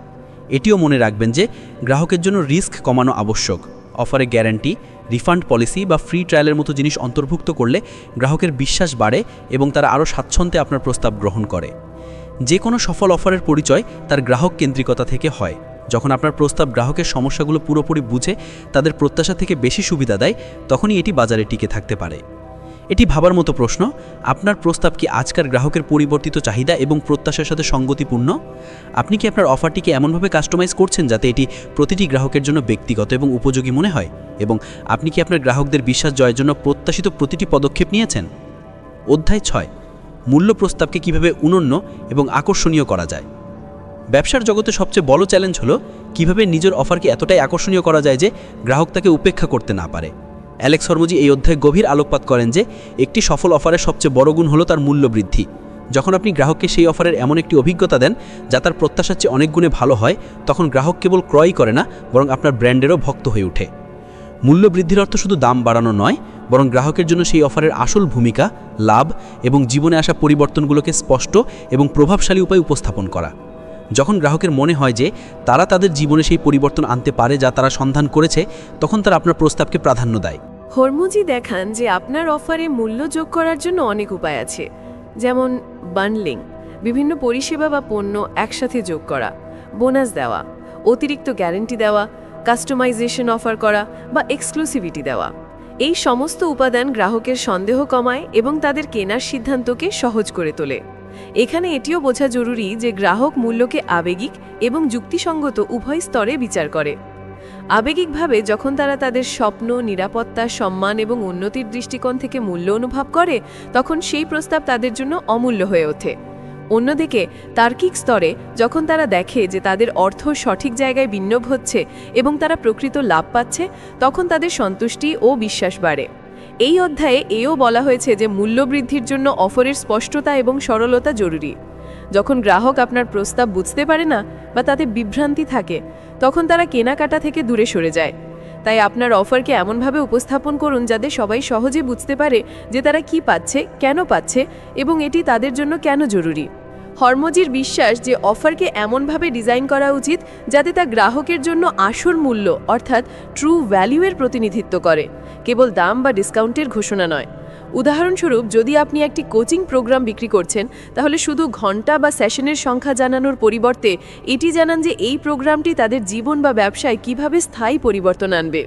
Speaker 4: এটিও মনে রাখবেন যে গ্রাহকের জন্য রিস্ক কমানো আবশ্যক। অফারে গ্যারান্টি, রিফান্ড পলিসি বা ফ্রি ট্রায়ালের মতো জিনিস অন্তর্ভুক্ত করলে গ্রাহকের বিশ্বাস বাড়ে এবং তারা আরও স্বাচ্ছন্দ্যে আপনার প্রস্তাব গ্রহণ করে। যে কোনো সফল অফারের পরিচয় তার গ্রাহক কেন্দ্রিকতা থেকে হয়। যখন আপনার প্রস্তাব গ্রাহকের সমস্যাগুলো পুরোপুরি বুঝে তাদের প্রত্যাশা থেকে বেশি সুবিধা দেয়, তখনই এটি বাজারে টিকে থাকতে পারে। এটি ভাবার মতো প্রশ্ন, আপনার প্রস্তাব কি আজকের গ্রাহকের পরিবর্তিত চাহিদা এবং প্রত্যাশার সাথে সঙ্গতিপূর্ণ? আপনি কি আপনার অফারটিকে এমনভাবে কাস্টমাইজ করছেন যাতে এটি প্রতিটি গ্রাহকের জন্য ব্যক্তিগত এবং উপযোগী মনে হয়? এবং আপনি কি আপনার গ্রাহকদের বিশ্বাস জয়ের জন্য প্রত্যাশিত প্রতিটি পদক্ষেপ নিয়েছেন? অধ্যায় 6, মূল্য প্রস্তাবকে কিভাবে অনন্য এবং আকর্ষণীয় করা যায়। ব্যবসার জগতে সবচেয়ে বড় চ্যালেঞ্জ হলো কিভাবে নিজের অফারকে এতটাই আকর্ষণীয় করা যায় যে গ্রাহক তাকে উপেক্ষা করতে না পারে। অ্যালেক্স হরমুজি এই অধ্যায়ে গভীর আলোকপাত করেন যে একটি সফল অফারের সবচেয়ে বড় গুণ হলো তার মূল্য বৃদ্ধি। যখন আপনি গ্রাহককে সেই অফারের এমন একটি অভিজ্ঞতা দেন যা তার প্রত্যাশার চেয়ে অনেক গুণে ভালো হয়, তখন গ্রাহক কেবল ক্রয় করে না, বরং আপনার ব্র্যান্ডেরও ভক্ত হয়ে ওঠে। মূল্য বৃদ্ধির অর্থ শুধু দাম বাড়ানো নয়, বরং গ্রাহকের জন্য সেই অফারের আসল ভূমিকা, লাভ এবং জীবনে আসা পরিবর্তনগুলোকে স্পষ্ট এবং প্রভাবশালী উপায়ে উপস্থাপন করা। যখন গ্রাহকের মনে হয় যে তারা তাদের জীবনে সেই পরিবর্তন আনতে পারে যা তারা সন্ধান করেছে, তখন তারা আপনার প্রস্তাবকে প্রাধান্য দেয়।
Speaker 1: হরমুজি দেখান যে আপনার অফারে মূল্য যোগ করার জন্য অনেক উপায় আছে, যেমন বান্ডলিং, বিভিন্ন পরিষেবা বা পণ্য একসাথে যোগ করা, বোনাস দেওয়া, অতিরিক্ত গ্যারান্টি দেওয়া, কাস্টমাইজেশন অফার করা বা এক্সক্লুসিভিটি দেওয়া। এই সমস্ত উপাদান গ্রাহকের সন্দেহ কমায় এবং তাদের কেনার সিদ্ধান্তকে সহজ করে তোলে। এখানে এটিও বোঝা জরুরি যে গ্রাহক মূল্যকে আবেগিক এবং যুক্তিসঙ্গত উভয় স্তরে বিচার করে। আবেগিকভাবে যখন তারা তাদের স্বপ্ন, নিরাপত্তা, সম্মান এবং উন্নতির দৃষ্টিকোণ থেকে মূল্য অনুভব করে, তখন সেই প্রস্তাব তাদের জন্য অমূল্য হয়ে ওঠে। অন্যদিকে তার্কিক স্তরে যখন তারা দেখে যে তাদের অর্থ সঠিক জায়গায় বিনিয়োগ হচ্ছে এবং তারা প্রকৃত লাভ পাচ্ছে, তখন তাদের সন্তুষ্টি ও বিশ্বাস বাড়ে। এই অধ্যায়ে এও বলা হয়েছে যে মূল্য বৃদ্ধির জন্য অফারের স্পষ্টতা এবং সরলতা জরুরি। যখন গ্রাহক আপনার প্রস্তাব বুঝতে পারে না বা তাতে বিভ্রান্তি থাকে, তখন তারা কেনাকাটা থেকে দূরে সরে যায়। তাই আপনার অফারকে এমনভাবে উপস্থাপন করুন যাতে সবাই সহজে বুঝতে পারে যে তারা কি পাচ্ছে, কেন পাচ্ছে এবং এটি তাদের জন্য কেন জরুরি। হরমুজির বিশ্বাস যে অফারকে এমনভাবে ডিজাইন করা উচিত যাতে তা গ্রাহকের জন্য আসল মূল্য অর্থাৎ ট্রু ভ্যালুয়ের প্রতিনিধিত্ব করে, কেবল দাম বা ডিসকাউন্টের ঘোষণা নয়। উদাহরণস্বরূপ, যদি আপনি একটি কোচিং প্রোগ্রাম বিক্রি করছেন, তাহলে শুধু ঘন্টা বা সেশনের সংখ্যা জানানোর পরিবর্তে এটি জানান যে এই প্রোগ্রামটি তাদের জীবন বা ব্যবসায় কিভাবে স্থায়ী পরিবর্তন আনবে।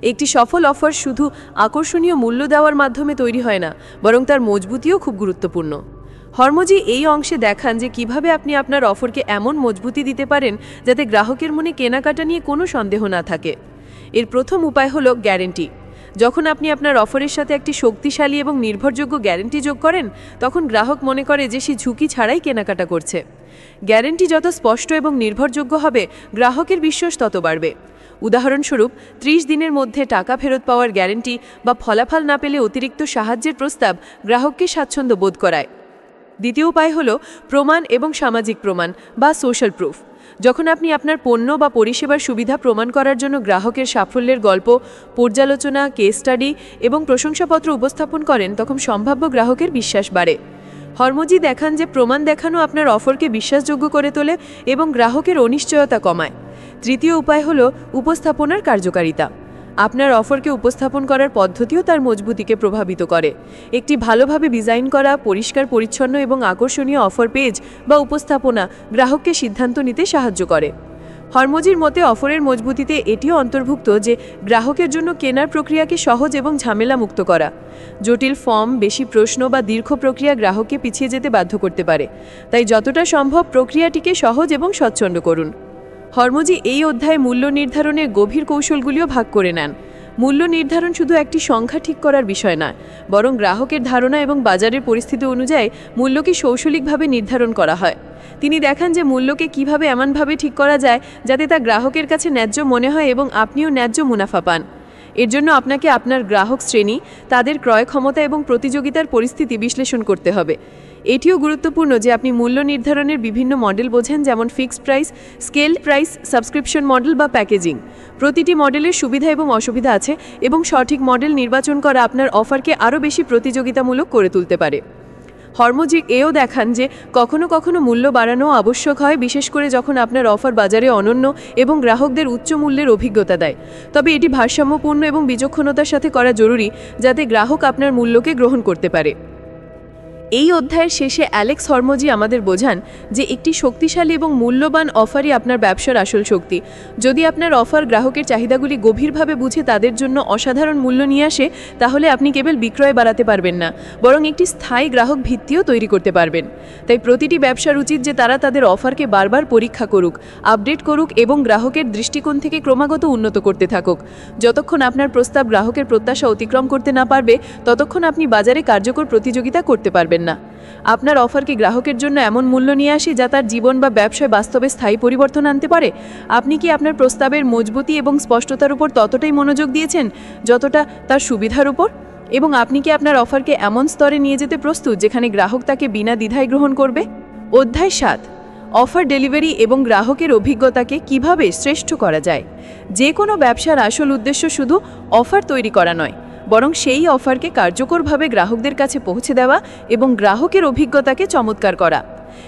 Speaker 1: একটি সফল অফার শুধু আকর্ষণীয় মূল্য দেওয়ার মাধ্যমে তৈরি হয় না, বরং তার মজবুতিও খুব গুরুত্বপূর্ণ। হরমুজি এই অংশে দেখান যে কিভাবে আপনি আপনার অফারকে এমন মজবুতি দিতে পারেন যাতে গ্রাহকের মনে কেনাকাটা নিয়ে কোনো সন্দেহ না থাকে। এর প্রথম উপায় হলো গ্যারান্টি। যখন আপনি আপনার অফারের সাথে একটি শক্তিশালী এবং নির্ভরযোগ্য গ্যারান্টি যোগ করেন, তখন গ্রাহক মনে করে যে সে ঝুঁকি ছাড়াই কেনাকাটা করছে। গ্যারান্টি যত স্পষ্ট এবং নির্ভরযোগ্য হবে, গ্রাহকের বিশ্বাস তত বাড়বে। উদাহরণস্বরূপ, 30 দিনের মধ্যে টাকা ফেরত পাওয়ার গ্যারান্টি বা ফলাফল না পেলে অতিরিক্ত সাহায্যের প্রস্তাব গ্রাহককে স্বাচ্ছন্দ্য বোধ করায়। দ্বিতীয় উপায় হল প্রমাণ এবং সামাজিক প্রমাণ বা সোশ্যাল প্রুফ। যখন আপনি আপনার পণ্য বা পরিষেবার সুবিধা প্রমাণ করার জন্য গ্রাহকের সাফল্যের গল্প, পর্যালোচনা, কেস স্টাডি এবং প্রশংসাপত্র উপস্থাপন করেন, তখন সম্ভাব্য গ্রাহকের বিশ্বাস বাড়ে। হরমুজি দেখান যে প্রমাণ দেখানো আপনার অফারকে বিশ্বাসযোগ্য করে তোলে এবং গ্রাহকের অনিশ্চয়তা কমায়। তৃতীয় উপায় হল উপস্থাপনার কার্যকারিতা। আপনার অফারকে উপস্থাপন করার পদ্ধতিও তার মজবুতিকে প্রভাবিত করে। একটি ভালোভাবে ডিজাইন করা, পরিষ্কার পরিচ্ছন্ন এবং আকর্ষণীয় অফার পেজ বা উপস্থাপনা গ্রাহককে সিদ্ধান্ত নিতে সাহায্য করে। হরমুজির মতে অফারের মজবুতিতে এটিও অন্তর্ভুক্ত যে গ্রাহকের জন্য কেনার প্রক্রিয়াকে সহজ এবং ঝামেলামুক্ত করা। জটিল ফর্ম, বেশি প্রশ্ন বা দীর্ঘ প্রক্রিয়া গ্রাহককে পিছিয়ে যেতে বাধ্য করতে পারে। তাই যতটা সম্ভব প্রক্রিয়াটিকে সহজ এবং স্বচ্ছন্দ করুন। হরমুজি এই অধ্যায়ে মূল্য নির্ধারণের গভীর কৌশলগুলিও ভাগ করে নেন। মূল্য নির্ধারণ শুধু একটি সংখ্যা ঠিক করার বিষয় নয়, বরং গ্রাহকের ধারণা এবং বাজারের পরিস্থিতি অনুযায়ী মূল্যকে কৌশলিকভাবে নির্ধারণ করা হয়। তিনি দেখান যে মূল্যকে কিভাবে এমনভাবে ঠিক করা যায় যাতে তা গ্রাহকের কাছে ন্যায্য মনে হয় এবং আপনিও ন্যায্য মুনাফা পান। এর জন্য আপনাকে আপনার গ্রাহক শ্রেণী, তাদের ক্রয় ক্ষমতা এবং প্রতিযোগিতার পরিস্থিতি বিশ্লেষণ করতে হবে। এটিও গুরুত্বপূর্ণ যে আপনি মূল্য নির্ধারণের বিভিন্ন মডেল বোঝেন, যেমন fixed price, scale price, subscription model বা প্যাকেজিং। প্রতিটি মডেলের সুবিধা এবং অসুবিধা আছে এবং সঠিক মডেল নির্বাচন করা আপনার অফারকে আরও বেশি প্রতিযোগিতামূলক করে তুলতে পারে। হরমোজি এও দেখান যে কখনো কখনো মূল্য বাড়ানো আবশ্যক হয়, বিশেষ করে যখন আপনার অফার বাজারে অনন্য এবং গ্রাহকদের উচ্চ মূল্যের অভিজ্ঞতা দেয়। তবে এটি ভারসাম্যপূর্ণ এবং বিচক্ষণতার সাথে করা জরুরি, যাতে গ্রাহক আপনার মূল্যকে গ্রহণ করতে পারে। এই অধ্যায়ের শেষে অ্যালেক্স হরমোজি আমাদের বোঝান যে একটি শক্তিশালী এবং মূল্যবান অফারই আপনার ব্যবসার আসল শক্তি। যদি আপনার অফার গ্রাহকের চাহিদাগুলি গভীরভাবে বুঝে তাদের জন্য অসাধারণ মূল্য নিয়ে আসে, তাহলে আপনি কেবল বিক্রয় বাড়াতে পারবেন না, বরং একটি স্থায়ী গ্রাহক ভিত্তিও তৈরি করতে পারবেন। তাই প্রতিটি ব্যবসার উচিত যে তারা তাদের অফারকে বারবার পরীক্ষা করুক, আপডেট করুক এবং গ্রাহকের দৃষ্টিকোণ থেকে ক্রমাগত উন্নত করতে থাকুক। যতক্ষণ আপনার প্রস্তাব গ্রাহকের প্রত্যাশা অতিক্রম করতে না পারবে, ততক্ষণ আপনি বাজারে কার্যকর প্রতিযোগিতা করতে পারবেন না। আপনার অফারকে গ্রাহকের জন্য এমন মূল্য নিয়ে আসে যা তার জীবন বা ব্যবসায় বাস্তবে স্থায়ী পরিবর্তন আনতে পারে। আপনি কি আপনার প্রস্তাবের মজবুতি এবং স্পষ্টতার উপর ততটাই মনোযোগ দিয়েছেন যতটা তার সুবিধার উপর? এবং আপনি কি আপনার অফারকে এমন স্তরে নিয়ে যেতে প্রস্তুত যেখানে গ্রাহক তাকে বিনা দ্বিধায় গ্রহণ করবে? অধ্যায় 7, অফার ডেলিভারি এবং গ্রাহকের অভিজ্ঞতাকে কিভাবে শ্রেষ্ঠ করা যায়। যে কোনো ব্যবসার আসল উদ্দেশ্য শুধু অফার তৈরি করা নয়, বরং সেই অফারকে কার্যকরভাবে গ্রাহকদের কাছে পৌঁছে দেওয়া এবং গ্রাহকের অভিজ্ঞতাকে চমৎকার করা।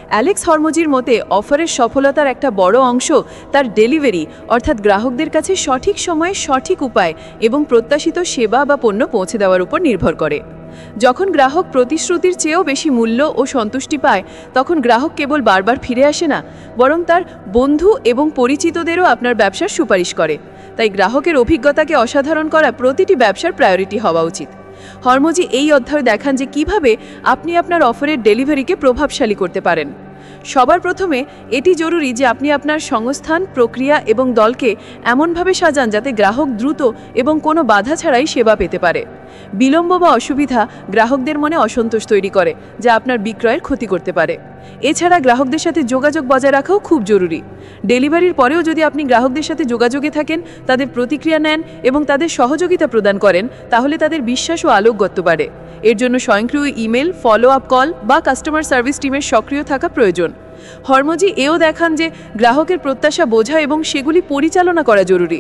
Speaker 1: অ্যালেক্স হরমোজির মতে অফারের সফলতার একটা বড় অংশ তার ডেলিভারি, অর্থাৎ গ্রাহকদের কাছে সঠিক সময়ে সঠিক উপায় এবং প্রত্যাশিত সেবা বা পণ্য পৌঁছে দেওয়ার উপর নির্ভর করে। যখন গ্রাহক প্রতিশ্রুতির চেয়েও বেশি মূল্য ও সন্তুষ্টি পায়, তখন গ্রাহক কেবল বারবার ফিরে আসে না, বরং তার বন্ধু এবং পরিচিতদেরও আপনার ব্যবসার সুপারিশ করে। তাই গ্রাহকের অভিজ্ঞতাকে অসাধারণ করা প্রতিটি ব্যবসার প্রায়োরিটি হওয়া উচিত। হরমোজি এই অধ্যায়ে দেখান যে কিভাবে আপনি আপনার অফারের ডেলিভারিকে প্রভাবশালী করতে পারেন। সবার প্রথমে এটি জরুরি যে আপনি আপনার সংস্থান, প্রক্রিয়া এবং দলকে এমনভাবে সাজান যাতে গ্রাহক দ্রুত এবং কোনো বাধা ছাড়াই সেবা পেতে পারে। বিলম্ব বা অসুবিধা গ্রাহকদের মনে অসন্তোষ তৈরি করে, যা আপনার বিক্রয়ের ক্ষতি করতে পারে। এছাড়া গ্রাহকদের সাথে যোগাযোগ বজায় রাখাও খুব জরুরি। ডেলিভারির পরেও যদি আপনি গ্রাহকদের সাথে যোগাযোগে থাকেন, তাদের প্রতিক্রিয়া নেন এবং তাদের সহযোগিতা প্রদান করেন, তাহলে তাদের বিশ্বাস ও আলোকগত্য বাড়ে। এর জন্য স্বয়ংক্রিয় ইমেল, ফলো আপ কল বা কাস্টমার সার্ভিস টিমের সক্রিয় থাকা প্রয়োজন। হরমোজি এও দেখান যে গ্রাহকের প্রত্যাশা বোঝা এবং সেগুলি পরিচালনা করা জরুরি।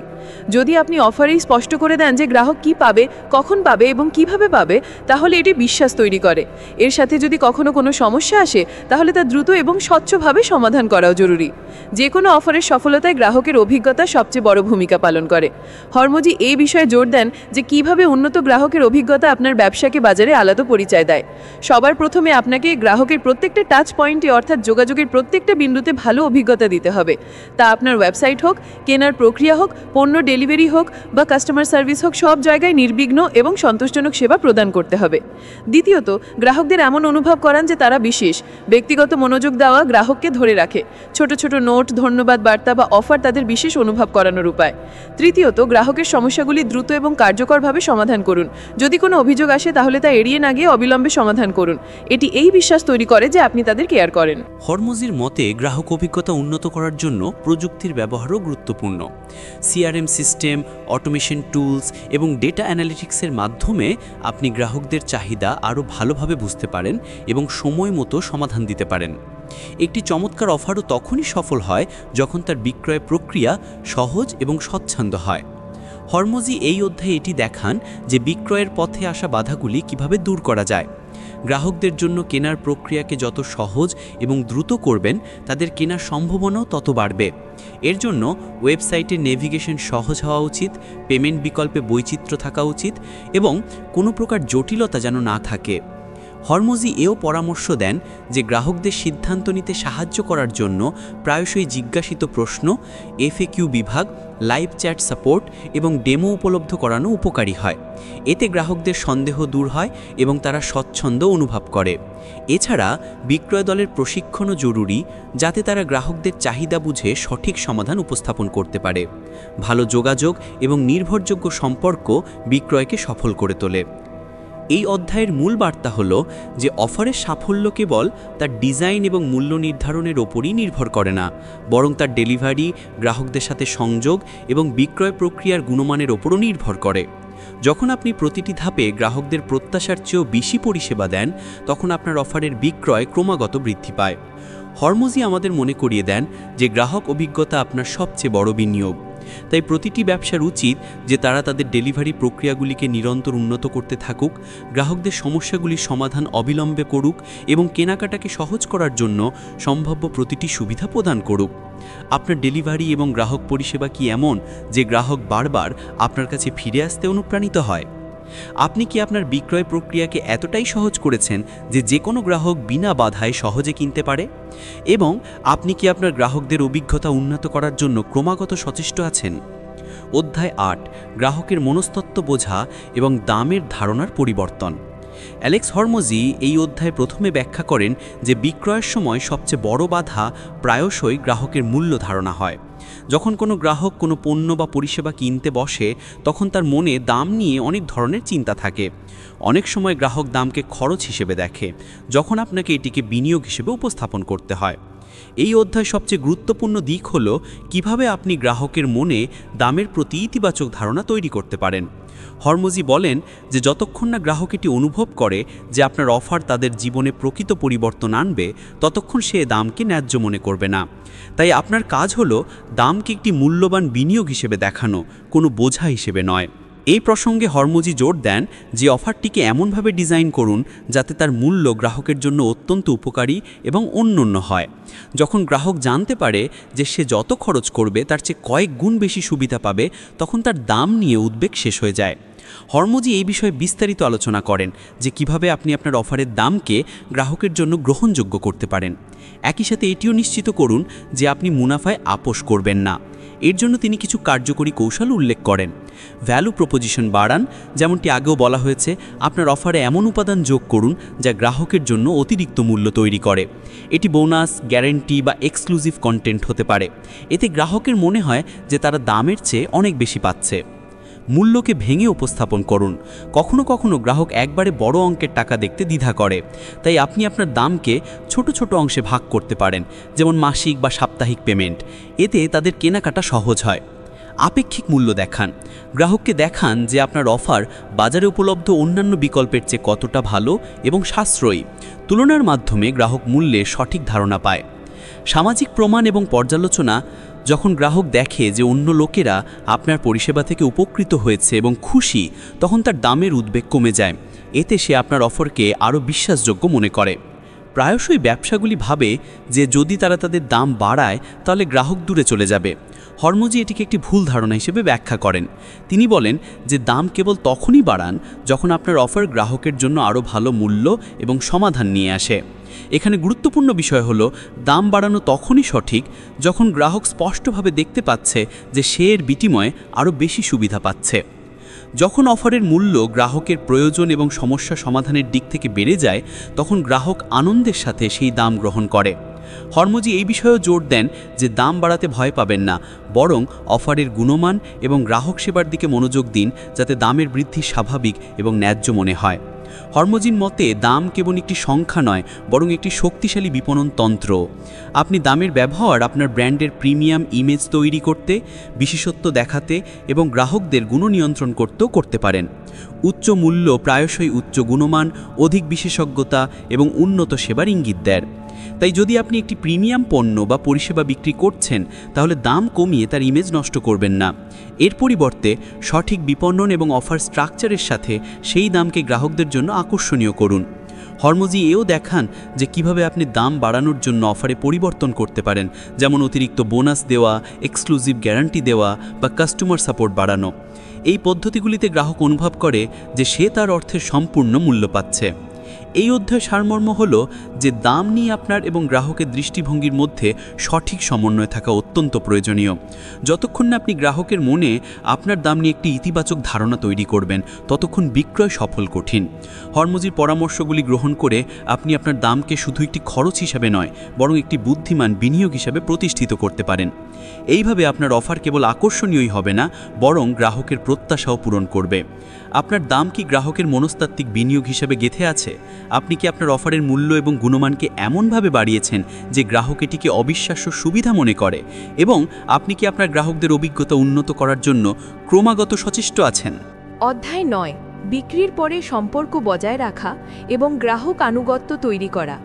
Speaker 1: যদি আপনি অফারেই স্পষ্ট করে দেন যে গ্রাহক কি পাবে, কখন পাবে এবং কিভাবে পাবে, তাহলে এটি বিশ্বাস তৈরি করে। এর সাথে যদি কখনো কোনো সমস্যা আসে, তাহলে তা দ্রুত এবং স্বচ্ছভাবে সমাধান করাও জরুরি। যে কোনো অফারের সফলতায় গ্রাহকের অভিজ্ঞতা সবচেয়ে বড় ভূমিকা পালন করে। হরমোজি এই বিষয়ে জোর দেন যে কিভাবে উন্নত গ্রাহকের অভিজ্ঞতা আপনার ব্যবসাকে বাজারে আলাদা পরিচয় দেয়। সবার প্রথমে আপনাকে গ্রাহকের প্রত্যেকটা টাচ পয়েন্টে, অর্থাৎ যোগাযোগের প্রত্যেকটা বিন্দুতে ভালো অভিজ্ঞতা দিতে হবে। তা আপনার ওয়েবসাইট হোক, কেনার প্রক্রিয়া হোক, পণ্য ডেলিভারি হোক বা কাস্টমার সার্ভিস হোক, সব জায়গায় নির্বিঘ্ন এবং সন্তোষজনক সেবা প্রদান করতে হবে। দ্বিতীয়ত, গ্রাহকদের এমন অনুভব করান যে তারা বিশেষ। ব্যক্তিগত মনোযোগ দেওয়া গ্রাহককে ধরে রাখে। ছোট ছোট নোট, ধন্যবাদ বার্তা বা অফার তাদের বিশেষ অনুভব করানোর উপায়। তৃতীয়ত, গ্রাহকের সমস্যাগুলি দ্রুত এবং কার্যকরভাবে সমাধান করুন। যদি কোনো অভিযোগ আসে, তাহলে তা এড়িয়ে না গিয়ে অবিলম্বে সমাধান করুন। এটি এই বিশ্বাস তৈরি করে যে আপনি তাদের কেয়ার করেন।
Speaker 5: হরমোজির মতে গ্রাহক অভিজ্ঞতা উন্নত করার জন্য প্রযুক্তির ব্যবহারও গুরুত্বপূর্ণ। সিআরএম সিস্টেম, অটোমেশন টুলস এবং ডেটা অ্যানালিটিক্সের মাধ্যমে আপনি গ্রাহকদের চাহিদা আরও ভালোভাবে বুঝতে পারেন এবং সময় মতো সমাধান দিতে পারেন। একটি চমৎকার অফারও তখনই সফল হয় যখন তার বিক্রয় প্রক্রিয়া সহজ এবং স্বচ্ছন্দ হয়। হরমোজি এই অধ্যায়ে এটি দেখান যে বিক্রয়ের পথে আসা বাধাগুলি কিভাবে দূর করা যায়। গ্রাহকদের জন্য কেনার প্রক্রিয়াকে যত সহজ এবং দ্রুত করবেন, তাদের কেনার সম্ভাবনাও তত বাড়বে। এর জন্য ওয়েবসাইটের নেভিগেশন সহজ হওয়া উচিত, পেমেন্ট বিকল্পে বৈচিত্র্য থাকা উচিত এবং কোনো প্রকার জটিলতা যেন না থাকে। হরমোজি এও পরামর্শ দেন যে গ্রাহকদের সিদ্ধান্ত নিতে সাহায্য করার জন্য প্রায়শই জিজ্ঞাসিত প্রশ্ন, এফএকিউ বিভাগ, লাইভ চ্যাট সাপোর্ট এবং ডেমো উপলব্ধ করানো উপকারী হয়। এতে গ্রাহকদের সন্দেহ দূর হয় এবং তারা স্বচ্ছন্দ অনুভব করে। এছাড়া বিক্রয় দলের প্রশিক্ষণও জরুরি, যাতে তারা গ্রাহকদের চাহিদা বুঝে সঠিক সমাধান উপস্থাপন করতে পারে। ভালো যোগাযোগ এবং নির্ভরযোগ্য সম্পর্ক বিক্রয়কে সফল করে তোলে। এই অধ্যায়ের মূল বার্তা হল যে অফারের সাফল্য কেবল তার ডিজাইন এবং মূল্য নির্ধারণের ওপরই নির্ভর করে না, বরং তার ডেলিভারি, গ্রাহকদের সাথে সংযোগ এবং বিক্রয় প্রক্রিয়ার গুণমানের ওপরও নির্ভর করে। যখন আপনি প্রতিটি ধাপে গ্রাহকদের প্রত্যাশার চেয়েও বেশি পরিষেবা দেন, তখন আপনার অফারের বিক্রয় ক্রমাগত বৃদ্ধি পায়। হরমোজি আমাদের মনে করিয়ে দেন যে গ্রাহক অভিজ্ঞতা আপনার সবচেয়ে বড় বিনিয়োগ। তাই প্রতিটি ব্যবসার উচিত যে তারা তাদের ডেলিভারি প্রক্রিয়াগুলিকে নিরন্তর উন্নত করতে থাকুক, গ্রাহকদের সমস্যাগুলির সমাধান অবিলম্বে করুক এবং কেনাকাটাকে সহজ করার জন্য সম্ভাব্য প্রতিটি সুবিধা প্রদান করুক। আপনার ডেলিভারি এবং গ্রাহক পরিষেবা কি এমন যে গ্রাহক বারবার আপনার কাছে ফিরে আসতে অনুপ্রাণিত হয়? আপনি কি আপনার বিক্রয় প্রক্রিয়াকে এতটাই সহজ করেছেন যে কোনো গ্রাহক বিনা বাধায় সহজে কিনতে পারে? এবং আপনি কি আপনার গ্রাহকদের অভিজ্ঞতা উন্নত করার জন্য ক্রমাগত সচেষ্ট আছেন? অধ্যায় ৮, গ্রাহকের মনস্তত্ত্ব বোঝা এবং দামের ধারণার পরিবর্তন। অ্যালেক্স হরমোজি এই অধ্যায়ে প্রথমে ব্যাখ্যা করেন যে বিক্রয়ের সময় সবচেয়ে বড় বাধা প্রায়শই গ্রাহকের মূল্য ধারণা হয়। যখন কোনো গ্রাহক কোনো পণ্য বা পরিষেবা কিনতে বসে, তখন তার মনে দাম নিয়ে অনেক ধরনের চিন্তা থাকে। অনেক সময় গ্রাহক দামকে খরচ হিসেবে দেখে, যখন আপনাকে এটিকে বিনিয়োগ হিসেবে উপস্থাপন করতে হয়। এই অধ্যায় সবচেয়ে গুরুত্বপূর্ণ দিক হল কিভাবে আপনি গ্রাহকের মনে দামের প্রতি ইতিবাচক ধারণা তৈরি করতে পারেন। হরমোজি বলেন যে যতক্ষণ না গ্রাহক এটি অনুভব করে যে আপনার অফার তাদের জীবনে প্রকৃত পরিবর্তন আনবে, ততক্ষণ সে দামকে ন্যায্য মনে করবে না। তাই আপনার কাজ হলো দামকে একটি মূল্যবান বিনিয়োগ হিসেবে দেখানো, কোনো বোঝা হিসেবে নয়। এই প্রসঙ্গে হরমোজি জোর দেন যে অফারটিকে এমনভাবে ডিজাইন করুন যাতে তার মূল্য গ্রাহকের জন্য অত্যন্ত উপকারী এবং অনন্য হয়। যখন গ্রাহক জানতে পারে যে সে যত খরচ করবে তার চেয়ে কয়েক গুণ বেশি সুবিধা পাবে, তখন তার দাম নিয়ে উদ্বেগ শেষ হয়ে যায়। হরমোজি এই বিষয়ে বিস্তারিত আলোচনা করেন যে কিভাবে আপনি আপনার অফারের দামকে গ্রাহকের জন্য গ্রহণযোগ্য করতে পারেন। একই সাথে এটিও নিশ্চিত করুন যে আপনি মুনাফায় আপোষ করবেন না। এর জন্য তিনি কিছু কার্যকরী কৌশল উল্লেখ করেন। ভ্যালু প্রপোজিশন বাড়ান। যেমনটি আগেও বলা হয়েছে, আপনার অফারে এমন উপাদান যোগ করুন যা গ্রাহকের জন্য অতিরিক্ত মূল্য তৈরি করে। এটি বোনাস, গ্যারান্টি বা এক্সক্লুসিভ কন্টেন্ট হতে পারে। এতে গ্রাহকের মনে হয় যে তারা দামের চেয়ে অনেক বেশি পাচ্ছে। মূল্যকে ভেঙে উপস্থাপন করুন। কখনো কখনো গ্রাহক একবারে বড় অঙ্কের টাকা দেখতে দ্বিধা করে, তাই আপনি আপনার দামকে ছোট ছোট অংশে ভাগ করতে পারেন, যেমন মাসিক বা সাপ্তাহিক পেমেন্ট। এতে তাদের কেনাকাটা সহজ হয়। আপেক্ষিক মূল্য দেখান। গ্রাহককে দেখান যে আপনার অফার বাজারে উপলব্ধ অন্যান্য বিকল্পের চেয়ে কতটা ভালো এবং সাশ্রয়ী। তুলনার মাধ্যমে গ্রাহক মূল্যের সঠিক ধারণা পায়। সামাজিক প্রমাণ এবং পর্যালোচনা। যখন গ্রাহক দেখে যে অন্য লোকেরা আপনার পরিষেবা থেকে উপকৃত হয়েছে এবং খুশি, তখন তার দামের উদ্বেগ কমে যায়। এতে সে আপনার অফারকে আরও বিশ্বাসযোগ্য মনে করে। প্রায়শই ব্যবসাগুলি ভাবে যে যদি তারা তাদের দাম বাড়ায় তাহলে গ্রাহক দূরে চলে যাবে। হরমোজি এটিকে একটি ভুল ধারণা হিসেবে ব্যাখ্যা করেন। তিনি বলেন যে দাম কেবল তখনই বাড়ান যখন আপনার অফার গ্রাহকের জন্য আরও ভালো মূল্য এবং সমাধান নিয়ে আসে। এখানে গুরুত্বপূর্ণ বিষয় হলো দাম বাড়ানো তখনই সঠিক যখন গ্রাহক স্পষ্টভাবে দেখতে পাচ্ছে যে সে এর বিনিময়ে আরও বেশি সুবিধা পাচ্ছে। যখন অফারের মূল্য গ্রাহকের প্রয়োজন এবং সমস্যা সমাধানের দিক থেকে বেড়ে যায়, তখন গ্রাহক আনন্দের সাথে সেই দাম গ্রহণ করে। হরমোজি এই বিষয়েও জোর দেন যে দাম বাড়াতে ভয় পাবেন না, বরং অফারের গুণমান এবং গ্রাহক সেবার দিকে মনোযোগ দিন যাতে দামের বৃদ্ধি স্বাভাবিক এবং ন্যায্য মনে হয়। হরমোজির মতে দাম কেবল একটি সংখ্যা নয়, বরং একটি শক্তিশালী বিপণন তন্ত্র। আপনি দামের ব্যবহার আপনার ব্র্যান্ডের প্রিমিয়াম ইমেজ তৈরি করতে, বিশেষত্ব দেখাতে এবং গ্রাহকদের গুণনিয়ন্ত্রণ করতেও করতে পারেন। উচ্চ মূল্য প্রায়শই উচ্চ গুণমান, অধিক বিশেষজ্ঞতা এবং উন্নত সেবার ইঙ্গিত দেয়। তাই যদি আপনি একটি প্রিমিয়াম পণ্য বা পরিষেবা বিক্রি করছেন, তাহলে দাম কমিয়ে তার ইমেজ নষ্ট করবেন না। এর পরিবর্তে সঠিক বিপণন এবং অফার স্ট্রাকচারের সাথে সেই দামকে গ্রাহকদের জন্য আকর্ষণীয় করুন। হরমোজি এও দেখান যে কিভাবে আপনি দাম বাড়ানোর জন্য অফারে পরিবর্তন করতে পারেন, যেমন অতিরিক্ত বোনাস দেওয়া, এক্সক্লুসিভ গ্যারান্টি দেওয়া বা কাস্টমার সাপোর্ট বাড়ানো। এই পদ্ধতিগুলিতে গ্রাহক অনুভব করে যে সে তার অর্থের সম্পূর্ণ মূল্য পাচ্ছে। এই অধ্যায়ের সারমর্ম হল যে দাম নিয়ে আপনার এবং গ্রাহকের দৃষ্টিভঙ্গির মধ্যে সঠিক সমন্বয় থাকা অত্যন্ত প্রয়োজনীয়। যতক্ষণ না আপনি গ্রাহকের মনে আপনার দাম নিয়ে একটি ইতিবাচক ধারণা তৈরি করবেন, ততক্ষণ বিক্রয় সফল কঠিন। হরমোজির পরামর্শগুলি গ্রহণ করে আপনি আপনার দামকে শুধু একটি খরচ হিসাবে নয়, বরং একটি বুদ্ধিমান বিনিয়োগ হিসাবে প্রতিষ্ঠিত করতে পারেন। এইভাবে আপনার অফার কেবল আকর্ষণীয়ই হবে না, বরং গ্রাহকের প্রত্যাশাও পূরণ করবে। আপনার দাম কি গ্রাহকের মনস্তাত্ত্বিক বিনিয়োগ হিসেবে গেঁথে আছে? আপনি কি আপনার অফারের মূল্য এবং গুণমানকে এমনভাবে বাড়িয়েছেন যে গ্রাহক এটিকে অবিশ্বাস্য সুবিধা মনে করে? এবং আপনি কি আপনার গ্রাহকদের অভিজ্ঞতা উন্নত করার জন্য ক্রমাগত সচেষ্ট আছেন?
Speaker 1: অধ্যায় ৯, বিক্রির পরে সম্পর্ক বজায় রাখা এবং গ্রাহক আনুগত্য তৈরি করা।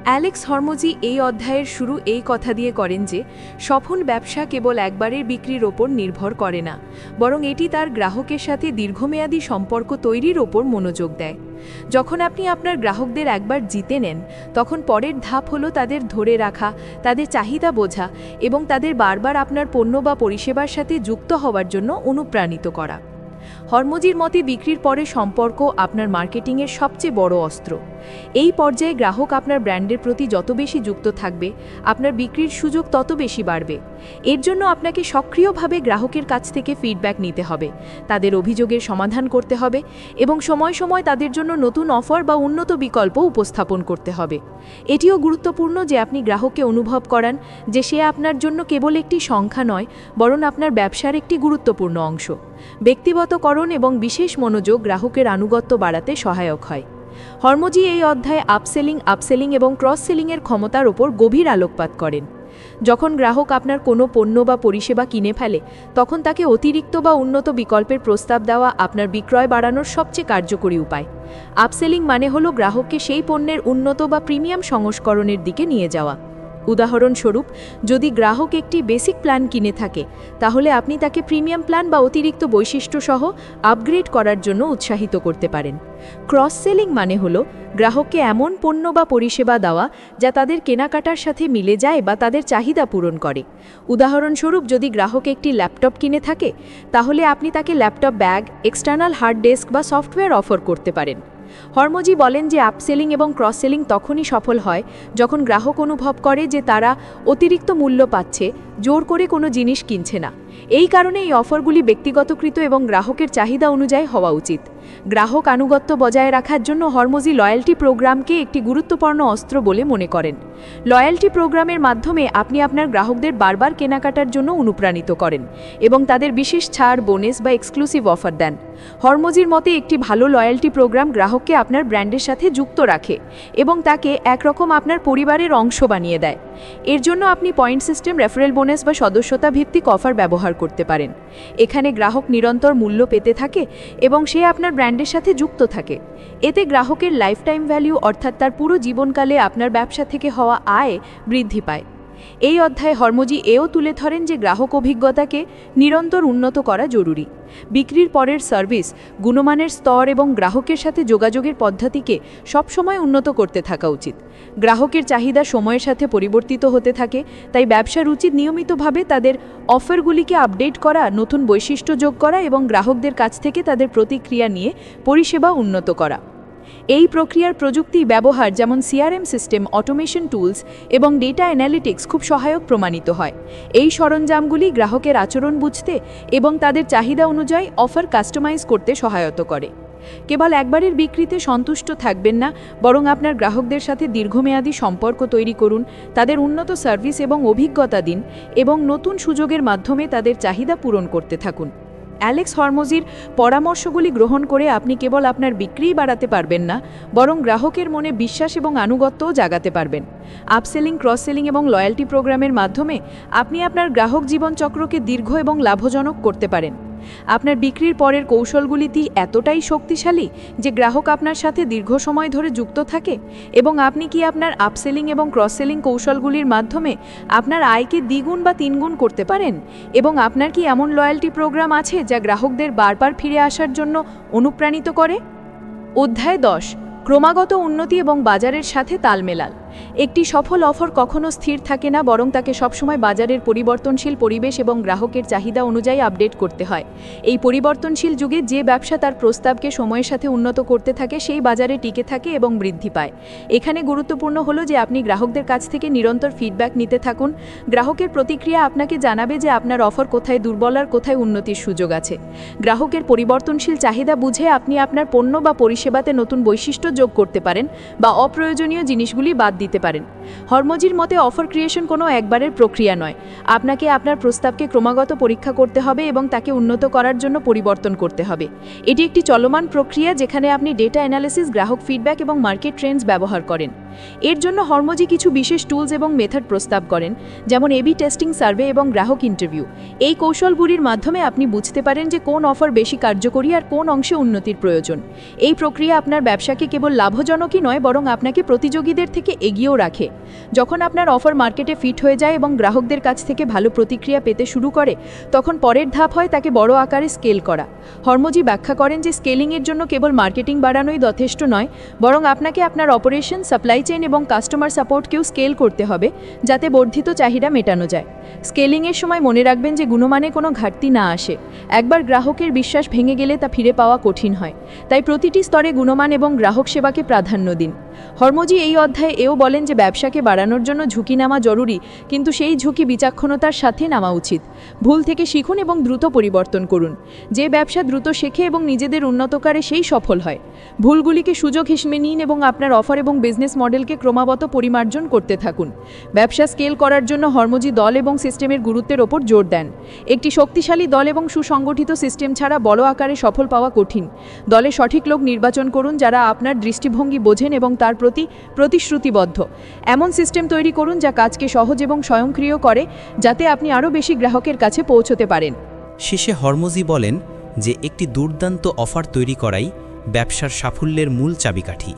Speaker 1: অ্যালেক্স হরমোজি এই অধ্যায়ের শুরু এই কথা দিয়ে করেন যে সফল ব্যবসা কেবল একবারের বিক্রির ওপর নির্ভর করে না, বরং এটি তার গ্রাহকের সাথে দীর্ঘমেয়াদী সম্পর্ক তৈরির ওপর মনোযোগ দেয়। যখন আপনি আপনার গ্রাহকদের একবার জিতে নেন, তখন পরের ধাপ হলো তাদের ধরে রাখা, তাদের চাহিদা বোঝা এবং তাদের বারবার আপনার পণ্য বা পরিষেবার সাথে যুক্ত হওয়ার জন্য অনুপ্রাণিত করা। হরমোজির মতে বিক্রির পরে সম্পর্ক আপনার মার্কেটিংয়ের সবচেয়ে বড় অস্ত্র। এই পর্যায়ে গ্রাহক আপনার ব্র্যান্ডের প্রতি যত বেশি যুক্ত থাকবে, আপনার বিক্রির সুযোগ তত বেশি বাড়বে। এর জন্য আপনাকে সক্রিয়ভাবে গ্রাহকের কাছ থেকে ফিডব্যাক নিতে হবে, তাদের অভিযোগের সমাধান করতে হবে এবং সময় সময় তাদের জন্য নতুন অফার বা উন্নত বিকল্প উপস্থাপন করতে হবে। এটিও গুরুত্বপূর্ণ যে আপনি গ্রাহককে অনুভব করান যে সে আপনার জন্য কেবল একটি সংখ্যা নয়, বরং আপনার ব্যবসার একটি গুরুত্বপূর্ণ অংশ। ব্যক্তিগতকরণ এবং বিশেষ মনোযোগ গ্রাহকের আনুগত্য বাড়াতে সহায়ক হয়। হরমোজি এই অধ্যায়ে আপসেলিং এবং ক্রস সেলিংয়ের ক্ষমতার ওপর গভীর আলোকপাত করেন। যখন গ্রাহক আপনার কোনো পণ্য বা পরিষেবা কিনে ফেলে, তখন তাকে অতিরিক্ত বা উন্নত বিকল্পের প্রস্তাব দেওয়া আপনার বিক্রয় বাড়ানোর সবচেয়ে কার্যকরী উপায়। আপসেলিং মানে হলো গ্রাহককে সেই পণ্যের উন্নত বা প্রিমিয়াম সংস্করণের দিকে নিয়ে যাওয়া। উদাহরণস্বরূপ, যদি গ্রাহক একটি বেসিক প্ল্যান কিনে থাকে, তাহলে আপনি তাকে প্রিমিয়াম প্ল্যান বা অতিরিক্ত বৈশিষ্ট্য সহ আপগ্রেড করার জন্য উৎসাহিত করতে পারেন। ক্রস সেলিং মানে হলো গ্রাহককে এমন পণ্য বা পরিষেবা দেওয়া যা তাদের কেনাকাটার সাথে মিলে যায় বা তাদের চাহিদা পূরণ করে। উদাহরণস্বরূপ, যদি গ্রাহক একটি ল্যাপটপ কিনে থাকে, তাহলে আপনি তাকে laptop bag, external hard disk বা সফটওয়্যার অফার করতে পারেন। হরমোজি বলেন যে আপসেলিং এবং ক্রস সেলিং তখনই সফল হয় যখন গ্রাহক অনুভব করে যে তারা অতিরিক্ত মূল্য পাচ্ছে, জোর করে কোনো জিনিস কিনছে না। এই কারণে এই অফারগুলি ব্যক্তিগতকৃত এবং গ্রাহকের চাহিদা অনুযায়ী হওয়া উচিত। গ্রাহক আনুগত্য বজায় রাখার জন্য হরমোজি লয়্যাল্টি প্রোগ্রামকে একটি গুরুত্বপূর্ণ অস্ত্র বলে মনে করেন। লয়্যাল্টি প্রোগ্রামের মাধ্যমে আপনি আপনার গ্রাহকদের বারবার কেনাকাটার জন্য অনুপ্রাণিত করেন এবং তাদের বিশেষ ছাড়, বোনাস বা এক্সক্লুসিভ অফার দেন। হরমোজির মতে একটি ভালো লয়্যাল্টি প্রোগ্রাম গ্রাহককে আপনার ব্র্যান্ডের সাথে যুক্ত রাখে এবং তাকে একরকম আপনার পরিবারের অংশ বানিয়ে দেয়। এর জন্য আপনি পয়েন্ট সিস্টেম, রেফারেল বোনাস বা সদস্যতা ভিত্তিক অফার ব্যবহার করতে পারেন। এখানে গ্রাহক নিরন্তর মূল্য পেতে থাকে এবং সে আপনার ব্র্যান্ডের সাথে যুক্ত থাকে। এতে গ্রাহকের লাইফ টাইম ভ্যালু, অর্থাৎ তার পুরো জীবনকালে আপনার ব্যবসা থেকে হওয়া আয় বৃদ্ধি পায়। এই অধ্যায়ে হরমোজি এও তুলে ধরেন যে গ্রাহক অভিজ্ঞতাকে নিরন্তর উন্নত করা জরুরি। বিক্রির পরের সার্ভিস, গুণমানের স্তর এবং গ্রাহকের সাথে যোগাযোগের পদ্ধতিকে সবসময় উন্নত করতে থাকা উচিত। গ্রাহকের চাহিদা সময়ের সাথে পরিবর্তিত হতে থাকে, তাই ব্যবসার উচিত নিয়মিতভাবে তাদের অফারগুলিকে আপডেট করা, নতুন বৈশিষ্ট্য যোগ করা এবং গ্রাহকদের কাছ থেকে তাদের প্রতিক্রিয়া নিয়ে পরিষেবা উন্নত করা। এই প্রক্রিয়ার প্রযুক্তি ব্যবহার, যেমন সিআরএম সিস্টেম, অটোমেশন টুলস এবং ডেটা অ্যানালিটিক্স খুব সহায়ক প্রমাণিত হয়। এই সরঞ্জামগুলি গ্রাহকের আচরণ বুঝতে এবং তাদের চাহিদা অনুযায়ী অফার কাস্টমাইজ করতে সহায়তা করে। কেবল একবারের বিক্রিতে সন্তুষ্ট থাকবেন না, বরং আপনার গ্রাহকদের সাথে দীর্ঘমেয়াদী সম্পর্ক তৈরি করুন, তাদের উন্নত সার্ভিস এবং অভিজ্ঞতা দিন এবং নতুন সুযোগের মাধ্যমে তাদের চাহিদা পূরণ করতে থাকুন। অ্যালেক্স হরমোজির পরামর্শগুলি গ্রহণ করে আপনি কেবল আপনার বিক্রিই বাড়াতে পারবেন না, বরং গ্রাহকের মনে বিশ্বাস এবং আনুগত্যও জাগাতে পারবেন। আপসেলিং, ক্রস সেলিং এবং লয়্যাল্টি প্রোগ্রামের মাধ্যমে আপনি আপনার গ্রাহক জীবনচক্রকে দীর্ঘ এবং লাভজনক করতে পারেন। আপনার বিক্রির পরের কৌশলগুলিটি এতটাই শক্তিশালী যে গ্রাহক আপনার সাথে দীর্ঘ সময় ধরে যুক্ত থাকে। এবং আপনি কি আপনার আপসেলিং এবং ক্রস সেলিং কৌশলগুলির মাধ্যমে আপনার আয়কে দ্বিগুণ বা তিনগুণ করতে পারেন? এবং আপনার কি এমন লয়্যাল্টি প্রোগ্রাম আছে যা গ্রাহকদের বারবার ফিরে আসার জন্য অনুপ্রাণিত করে? অধ্যায় 10, ক্রমাগত উন্নতি এবং বাজারের সাথে তাল মেলাল। একটি সফল অফার কখনো স্থির থাকে না, বরং তাকে সবসময় বাজারের পরিবর্তনশীল পরিবেশ এবং গ্রাহকের চাহিদা অনুযায়ী আপডেট করতে হয়। এই পরিবর্তনশীল যুগে যে ব্যবসা তার প্রস্তাবকে সময়ের সাথে উন্নত করতে থাকে, সেই বাজারে টিকে থাকে এবং বৃদ্ধি পায়। এখানে গুরুত্বপূর্ণ হলো যে আপনি গ্রাহকদের কাছ থেকে নিরন্তর ফিডব্যাক নিতে থাকুন। গ্রাহকের প্রতিক্রিয়া আপনাকে জানাবে যে আপনার অফার কোথায় দুর্বল আর কোথায় উন্নতির সুযোগ আছে। গ্রাহকের পরিবর্তনশীল চাহিদা বুঝে আপনি আপনার পণ্য বা পরিষেবাতে নতুন বৈশিষ্ট্য যোগ করতে পারেন বা অপ্রয়োজনীয় জিনিসগুলি বাদ দিতে পারেন। হরমোজির মতে অফার ক্রিয়েশন কোনো একবারের প্রক্রিয়া নয়। আপনাকে আপনার প্রস্তাবকে ক্রমাগত পরীক্ষা করতে হবে এবং তাকে উন্নত করার জন্য পরিবর্তন করতে হবে। এটি একটি চলমান প্রক্রিয়া যেখানে আপনি ডেটা অ্যানালিসিস, গ্রাহক ফিডব্যাক এবং মার্কেট ট্রেন্ডস ব্যবহার করেন। এর জন্য হরমোজি কিছু বিশেষ টুলস এবং মেথড প্রস্তাব করেন, যেমন এবি টেস্টিং, সার্ভে এবং গ্রাহক ইন্টারভিউ। এই কৌশলগুলির মাধ্যমে আপনি বুঝতে পারেন যে কোন অফার বেশি কার্যকরী আর কোন অংশে উন্নতির প্রয়োজন। এই প্রক্রিয়া আপনার ব্যবসাকে কেবল লাভজনকই নয়, বরং আপনাকে প্রতিযোগীদের থেকে এগিয়েও রাখে। যখন আপনার অফার মার্কেটে ফিট হয়ে যায় এবং গ্রাহকদের কাছ থেকে ভালো প্রতিক্রিয়া পেতে শুরু করে, তখন পরের ধাপ হয় তাকে বড় আকারে স্কেল করা। হরমোজি ব্যাখ্যা করেন যে স্কেলিংয়ের জন্য কেবল মার্কেটিং বাড়ানোই যথেষ্ট নয়, বরং আপনাকে আপনার অপারেশন, সাপ্লাই চেইন এবং কাস্টমার সাপোর্টকেও স্কেল করতে হবে, যাতে বর্ধিত চাহিদা মেটানো যায়। স্কেলিংয়ের সময় মনে রাখবেন যে গুণমানে কোনো ঘাটতি না আসে। একবার গ্রাহকের বিশ্বাস ভেঙে গেলে তা ফিরে পাওয়া কঠিন হয়। তাই প্রতিটি স্তরে গুণমান এবং গ্রাহক সেবাকে প্রাধান্য দিন। হরমোজি এই অধ্যায়ে এও বলেন যে ব্যবসাকে বাড়ানোর জন্য ঝুঁকি নেওয়া জরুরি, কিন্তু সেই ঝুঁকি বিচক্ষণতার সাথে নেওয়া উচিত। ভুল থেকে শিখুন এবং দ্রুত পরিবর্তন করুন। যে ব্যবসা দ্রুত শেখে এবং নিজেদের উন্নত করে, সেই সফল হয়। ভুলগুলিকে সুযোগ হিসেবে নিন এবং আপনার অফার এবং বিজনেস মডেলকে ক্রমাগত পরিমার্জন করতে থাকুন। ব্যবসা স্কেল করার জন্য হরমোজি দল এবং সিস্টেমের গুরুত্বের ওপর জোর দেন। একটি শক্তিশালী দল এবং সুসংগঠিত সিস্টেম ছাড়া বড় আকারে সফল পাওয়া কঠিন। দলে সঠিক লোক নির্বাচন করুন যারা আপনার দৃষ্টিভঙ্গি বোঝেন এবং তার প্রতি প্রতিশ্রুতিবদ্ধ। এমন সিস্টেম তৈরি করুন যা কাজকে সহজ এবং স্বয়ংক্রিয় করে, যাতে আপনি আরও বেশি গ্রাহকের কাছে পৌঁছতে পারেন।
Speaker 4: শেষে হরমোজি বলেন যে একটি দুর্দান্ত অফার তৈরি করাই ব্যবসার সাফল্যের মূল চাবিকাঠি।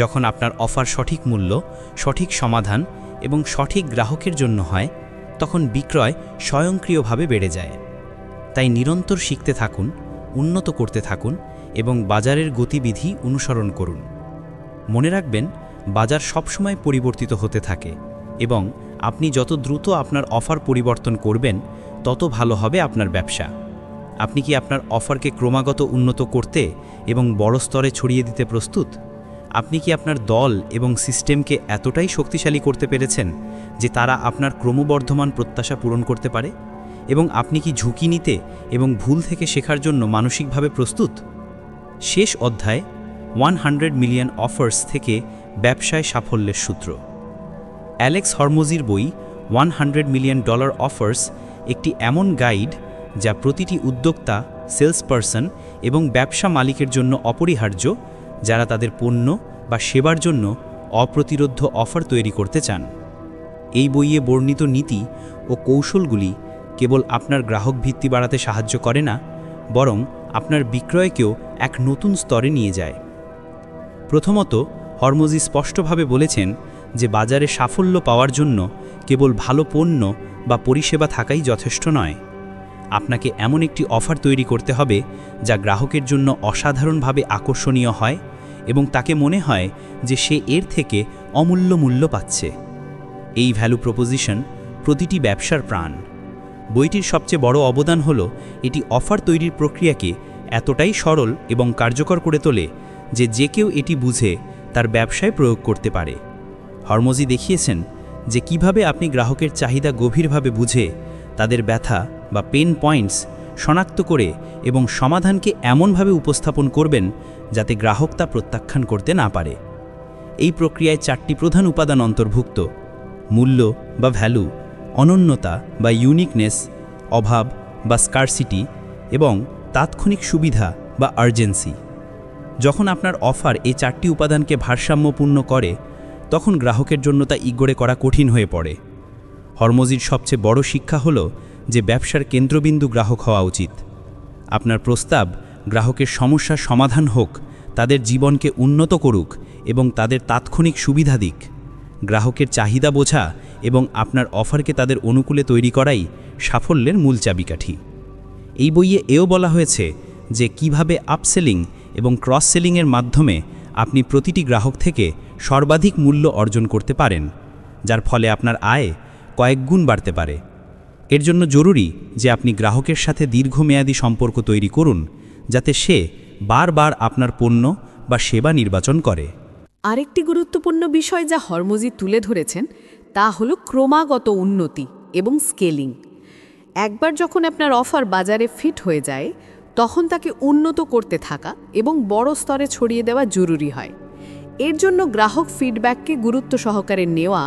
Speaker 4: যখন আপনার অফার সঠিক মূল্য, সঠিক সমাধান এবং সঠিক গ্রাহকের জন্য হয়, তখন বিক্রয় স্বয়ংক্রিয়ভাবে বেড়ে যায়। তাই নিরন্তর শিখতে থাকুন, উন্নত করতে থাকুন এবং বাজারের গতিবিধি অনুসরণ করুন। মনে রাখবেন, বাজার সবসময় পরিবর্তিত হতে থাকে এবং আপনি যত দ্রুত আপনার অফার পরিবর্তন করবেন, তত ভালো হবে আপনার ব্যবসা। আপনি কি আপনার অফারকে ক্রমাগত উন্নত করতে এবং বড় স্তরে ছড়িয়ে দিতে প্রস্তুত? আপনি কি আপনার দল এবং সিস্টেমকে এতটাই শক্তিশালী করতে পেরেছেন যে তারা আপনার ক্রমবর্ধমান প্রত্যাশা পূরণ করতে পারে? এবং আপনি কি ঝুঁকি নিতে এবং ভুল থেকে শেখার জন্য মানসিকভাবে প্রস্তুত? শেষ অধ্যায় 100 মিলিয়ন অফার্স থেকে ব্যবসায় সাফল্যের সূত্র। অ্যালেক্স হরমোজির বই $100 মিলিয়ন অফার্স একটি এমন গাইড যা প্রতিটি উদ্যোক্তা, সেলসপারসন এবং ব্যবসা মালিকের জন্য অপরিহার্য, যারা তাদের পণ্য বা সেবার জন্য অপ্রতিরোধ্য অফার তৈরি করতে চান। এই বইয়ে বর্ণিত নীতি ও কৌশলগুলি কেবল আপনার গ্রাহক ভিত্তি বাড়াতে সাহায্য করে না, বরং আপনার বিক্রয়কেও এক নতুন স্তরে নিয়ে যায়। প্রথমত, হরমোজি স্পষ্টভাবে বলেছেন যে বাজারে সাফল্য পাওয়ার জন্য কেবল ভালো পণ্য বা পরিষেবা থাকাই যথেষ্ট নয়। আপনাকে এমন একটি অফার তৈরি করতে হবে যা গ্রাহকের জন্য অসাধারণভাবে আকর্ষণীয় হয় এবং তাকে মনে হয় যে সে এর থেকে অমূল্য মূল্য পাচ্ছে। এই ভ্যালু প্রপোজিশন প্রতিটি ব্যবসার প্রাণ। বইটির সবচেয়ে বড় অবদান হল এটি অফার তৈরির প্রক্রিয়াকে এতটাই সরল এবং কার্যকর করে তোলে যে কেউ এটি বুঝে তার ব্যবসায় প্রয়োগ করতে পারে। হরমোজি দেখিয়েছেন যে কিভাবে আপনি গ্রাহকের চাহিদা গভীরভাবে বুঝে তাদের ব্যথা বা পেন পয়েন্টস শনাক্ত করে এবং সমাধানকে এমনভাবে উপস্থাপন করবেন যাতে গ্রাহক তা প্রত্যাখ্যান করতে না পারে। এই প্রক্রিয়ায় 4টি প্রধান উপাদান অন্তর্ভুক্ত: মূল্য বা ভ্যালু, অনন্যতা বা ইউনিকনেস, অভাব বা স্কারসিটি এবং তাৎক্ষণিক সুবিধা বা আর্জেন্সি। যখন আপনার অফার এই 4টি উপাদানকে ভারসাম্যপূর্ণ করে, তখন গ্রাহকের জন্য তা ইগোরে করা কঠিন হয়ে পড়ে। হরমোজির সবচেয়ে বড় শিক্ষা হল যে ব্যবসার কেন্দ্রবিন্দু গ্রাহক হওয়া উচিত। আপনার প্রস্তাব গ্রাহকের সমস্যার সমাধান হোক, তাদের জীবনকে উন্নত করুক এবং তাদের তাৎক্ষণিক সুবিধা দিক। গ্রাহকের চাহিদা বোঝা এবং আপনার অফারকে তাদের অনুকূলে তৈরি করাই সাফল্যের মূল চাবিকাঠি। এই বইয়ে এও বলা হয়েছে যে কিভাবে আপসেলিং এবং ক্রস সেলিংয়ের মাধ্যমে আপনি প্রতিটি গ্রাহক থেকে সর্বাধিক মূল্য অর্জন করতে পারেন, যার ফলে আপনার আয় কয়েক গুণ বাড়তে পারে। এর জন্য জরুরি যে আপনি গ্রাহকের সাথে দীর্ঘমেয়াদী সম্পর্ক তৈরি করুন, যাতে সে বারবার আপনার পণ্য বা সেবা নির্বাচন করে।
Speaker 6: আরেকটি গুরুত্বপূর্ণ বিষয় যা হরমোজি তুলে ধরেছেন তা হল ক্রমাগত উন্নতি এবং স্কেলিং। একবার যখন আপনার অফার বাজারে ফিট হয়ে যায়, তখন তাকে উন্নত করতে থাকা এবং বড় স্তরে ছড়িয়ে দেওয়া জরুরি হয়। এর জন্য গ্রাহক ফিডব্যাককে গুরুত্ব সহকারে নেওয়া,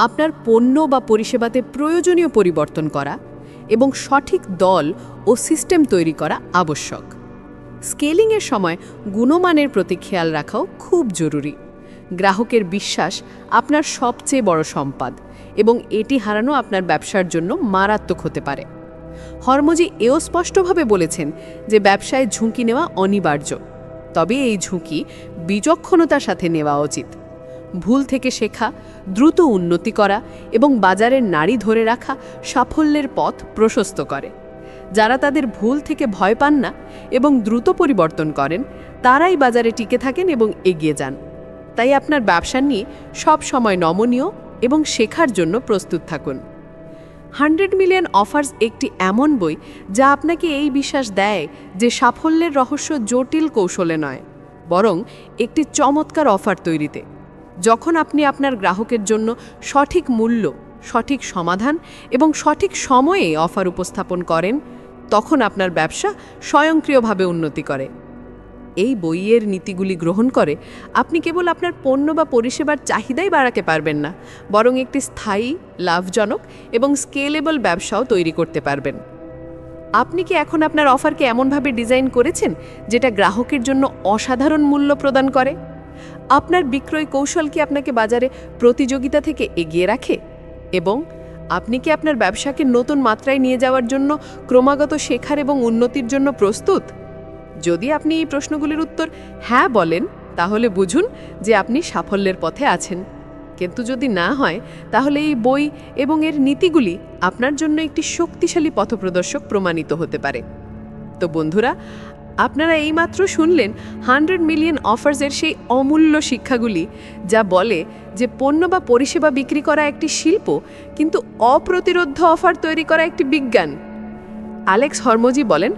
Speaker 6: আপনার পণ্য বা পরিষেবাতে প্রয়োজনীয় পরিবর্তন করা এবং সঠিক দল ও সিস্টেম তৈরি করা আবশ্যক। স্কেলিংয়ের সময় গুণমানের প্রতি খেয়াল রাখাও খুব জরুরি। গ্রাহকের বিশ্বাস আপনার সবচেয়ে বড় সম্পদ এবং এটি হারানো আপনার ব্যবসার জন্য মারাত্মক হতে পারে। হরমোজি এও স্পষ্টভাবে বলেছেন যে ব্যবসায় ঝুঁকি নেওয়া অনিবার্য, তবে এই ঝুঁকি বিচক্ষণতার সাথে নেওয়া উচিত। ভুল থেকে শেখা, দ্রুত উন্নতি করা এবং বাজারের নাড়ি ধরে রাখা সাফল্যের পথ প্রশস্ত করে। যারা তাদের ভুল থেকে ভয় পান না এবং দ্রুত পরিবর্তন করেন, তারাই বাজারে টিকে থাকেন এবং এগিয়ে যান। তাই আপনার ব্যবসা নিয়ে সব সময় নমনীয় এবং শেখার জন্য প্রস্তুত থাকুন। 100 মিলিয়ন অফার্স একটি এমন বই যা আপনাকে এই বিশ্বাস দেয় যে সাফল্যের রহস্য জটিল কৌশলে নয়, বরং একটি চমৎকার অফার তৈরিতে। যখন আপনি আপনার গ্রাহকের জন্য সঠিক মূল্য, সঠিক সমাধান এবং সঠিক সময়ে অফার উপস্থাপন করেন, তখন আপনার ব্যবসা স্বয়ংক্রিয়ভাবে উন্নতি করে। এই বইয়ের নীতিগুলি গ্রহণ করে আপনি কেবল আপনার পণ্য বা পরিষেবার চাহিদাই বাড়াতে পারবেন না, বরং একটি স্থায়ী, লাভজনক এবং স্কেলেবল ব্যবসাও তৈরি করতে পারবেন। আপনি কি এখন আপনার অফারকে এমনভাবে ডিজাইন করেছেন যেটা গ্রাহকের জন্য অসাধারণ মূল্য প্রদান করে? আপনার বিক্রয় কৌশল কি আপনাকে বাজারে প্রতিযোগিতা থেকে এগিয়ে রাখে? এবং আপনি কি আপনার ব্যবসাকে নতুন মাত্রায় নিয়ে যাওয়ার জন্য ক্রমাগত শেখার এবং উন্নতির জন্য প্রস্তুত? যদি আপনি এই প্রশ্নগুলির উত্তর হ্যাঁ বলেন, তাহলে বুঝুন যে আপনি সাফল্যের পথে আছেন। কিন্তু যদি না হয়, তাহলে এই বই এবং এর নীতিগুলি আপনার জন্য একটি শক্তিশালী পথপ্রদর্শক প্রমাণিত হতে পারে। তো বন্ধুরা, আপনারা এইমাত্র শুনলেন 100 মিলিয়ন অফার্সের সেই অমূল্য শিক্ষাগুলি, যা বলে যে পণ্য বা পরিষেবা বিক্রি করা একটি শিল্প, কিন্তু অপ্রতিরোধ্য অফার তৈরি করা একটি বিজ্ঞান। অ্যালেক্স হরমোজি বলেন,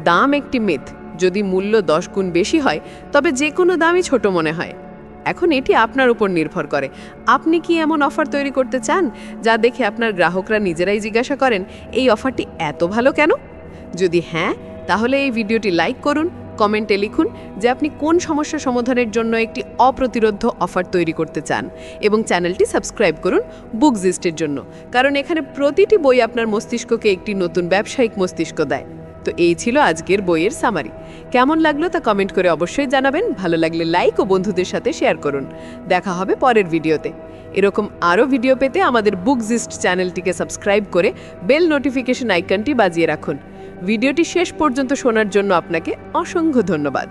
Speaker 6: দাম একটি মিথ। যদি মূল্য 10 গুণ বেশি হয়, তবে যে কোনো দামই ছোট মনে হয়। এখন এটি আপনার উপর নির্ভর করে। আপনি কি এমন অফার তৈরি করতে চান যা দেখে আপনার গ্রাহকরা নিজেরাই জিজ্ঞাসা করেন, এই অফারটি এত ভালো কেন? যদি হ্যাঁ, তাহলে এই ভিডিওটি লাইক করুন, কমেন্টে লিখুন যে আপনি কোন সমস্যা সমাধানের জন্য একটি অপ্রতিরোধ্য অফার তৈরি করতে চান, এবং চ্যানেলটি সাবস্ক্রাইব করুন বুকজিস্টের জন্য, কারণ এখানে প্রতিটি বই আপনার মস্তিষ্ককে একটি নতুন ব্যবসায়িক মস্তিষ্ক দেয়। তো এই ছিল আজকের বইয়ের সামারি। কেমন লাগলো তা কমেন্ট করে অবশ্যই জানাবেন। ভালো লাগলে লাইক ও বন্ধুদের সাথে শেয়ার করুন। দেখা হবে পরের ভিডিওতে। এরকম আরও ভিডিও পেতে আমাদের বুকজিস্ট চ্যানেলটিকে সাবস্ক্রাইব করে বেল নোটিফিকেশন আইকনটি বাজিয়ে রাখুন। ভিডিওটি শেষ পর্যন্ত শোনার জন্য আপনাকে অসংখ্য ধন্যবাদ।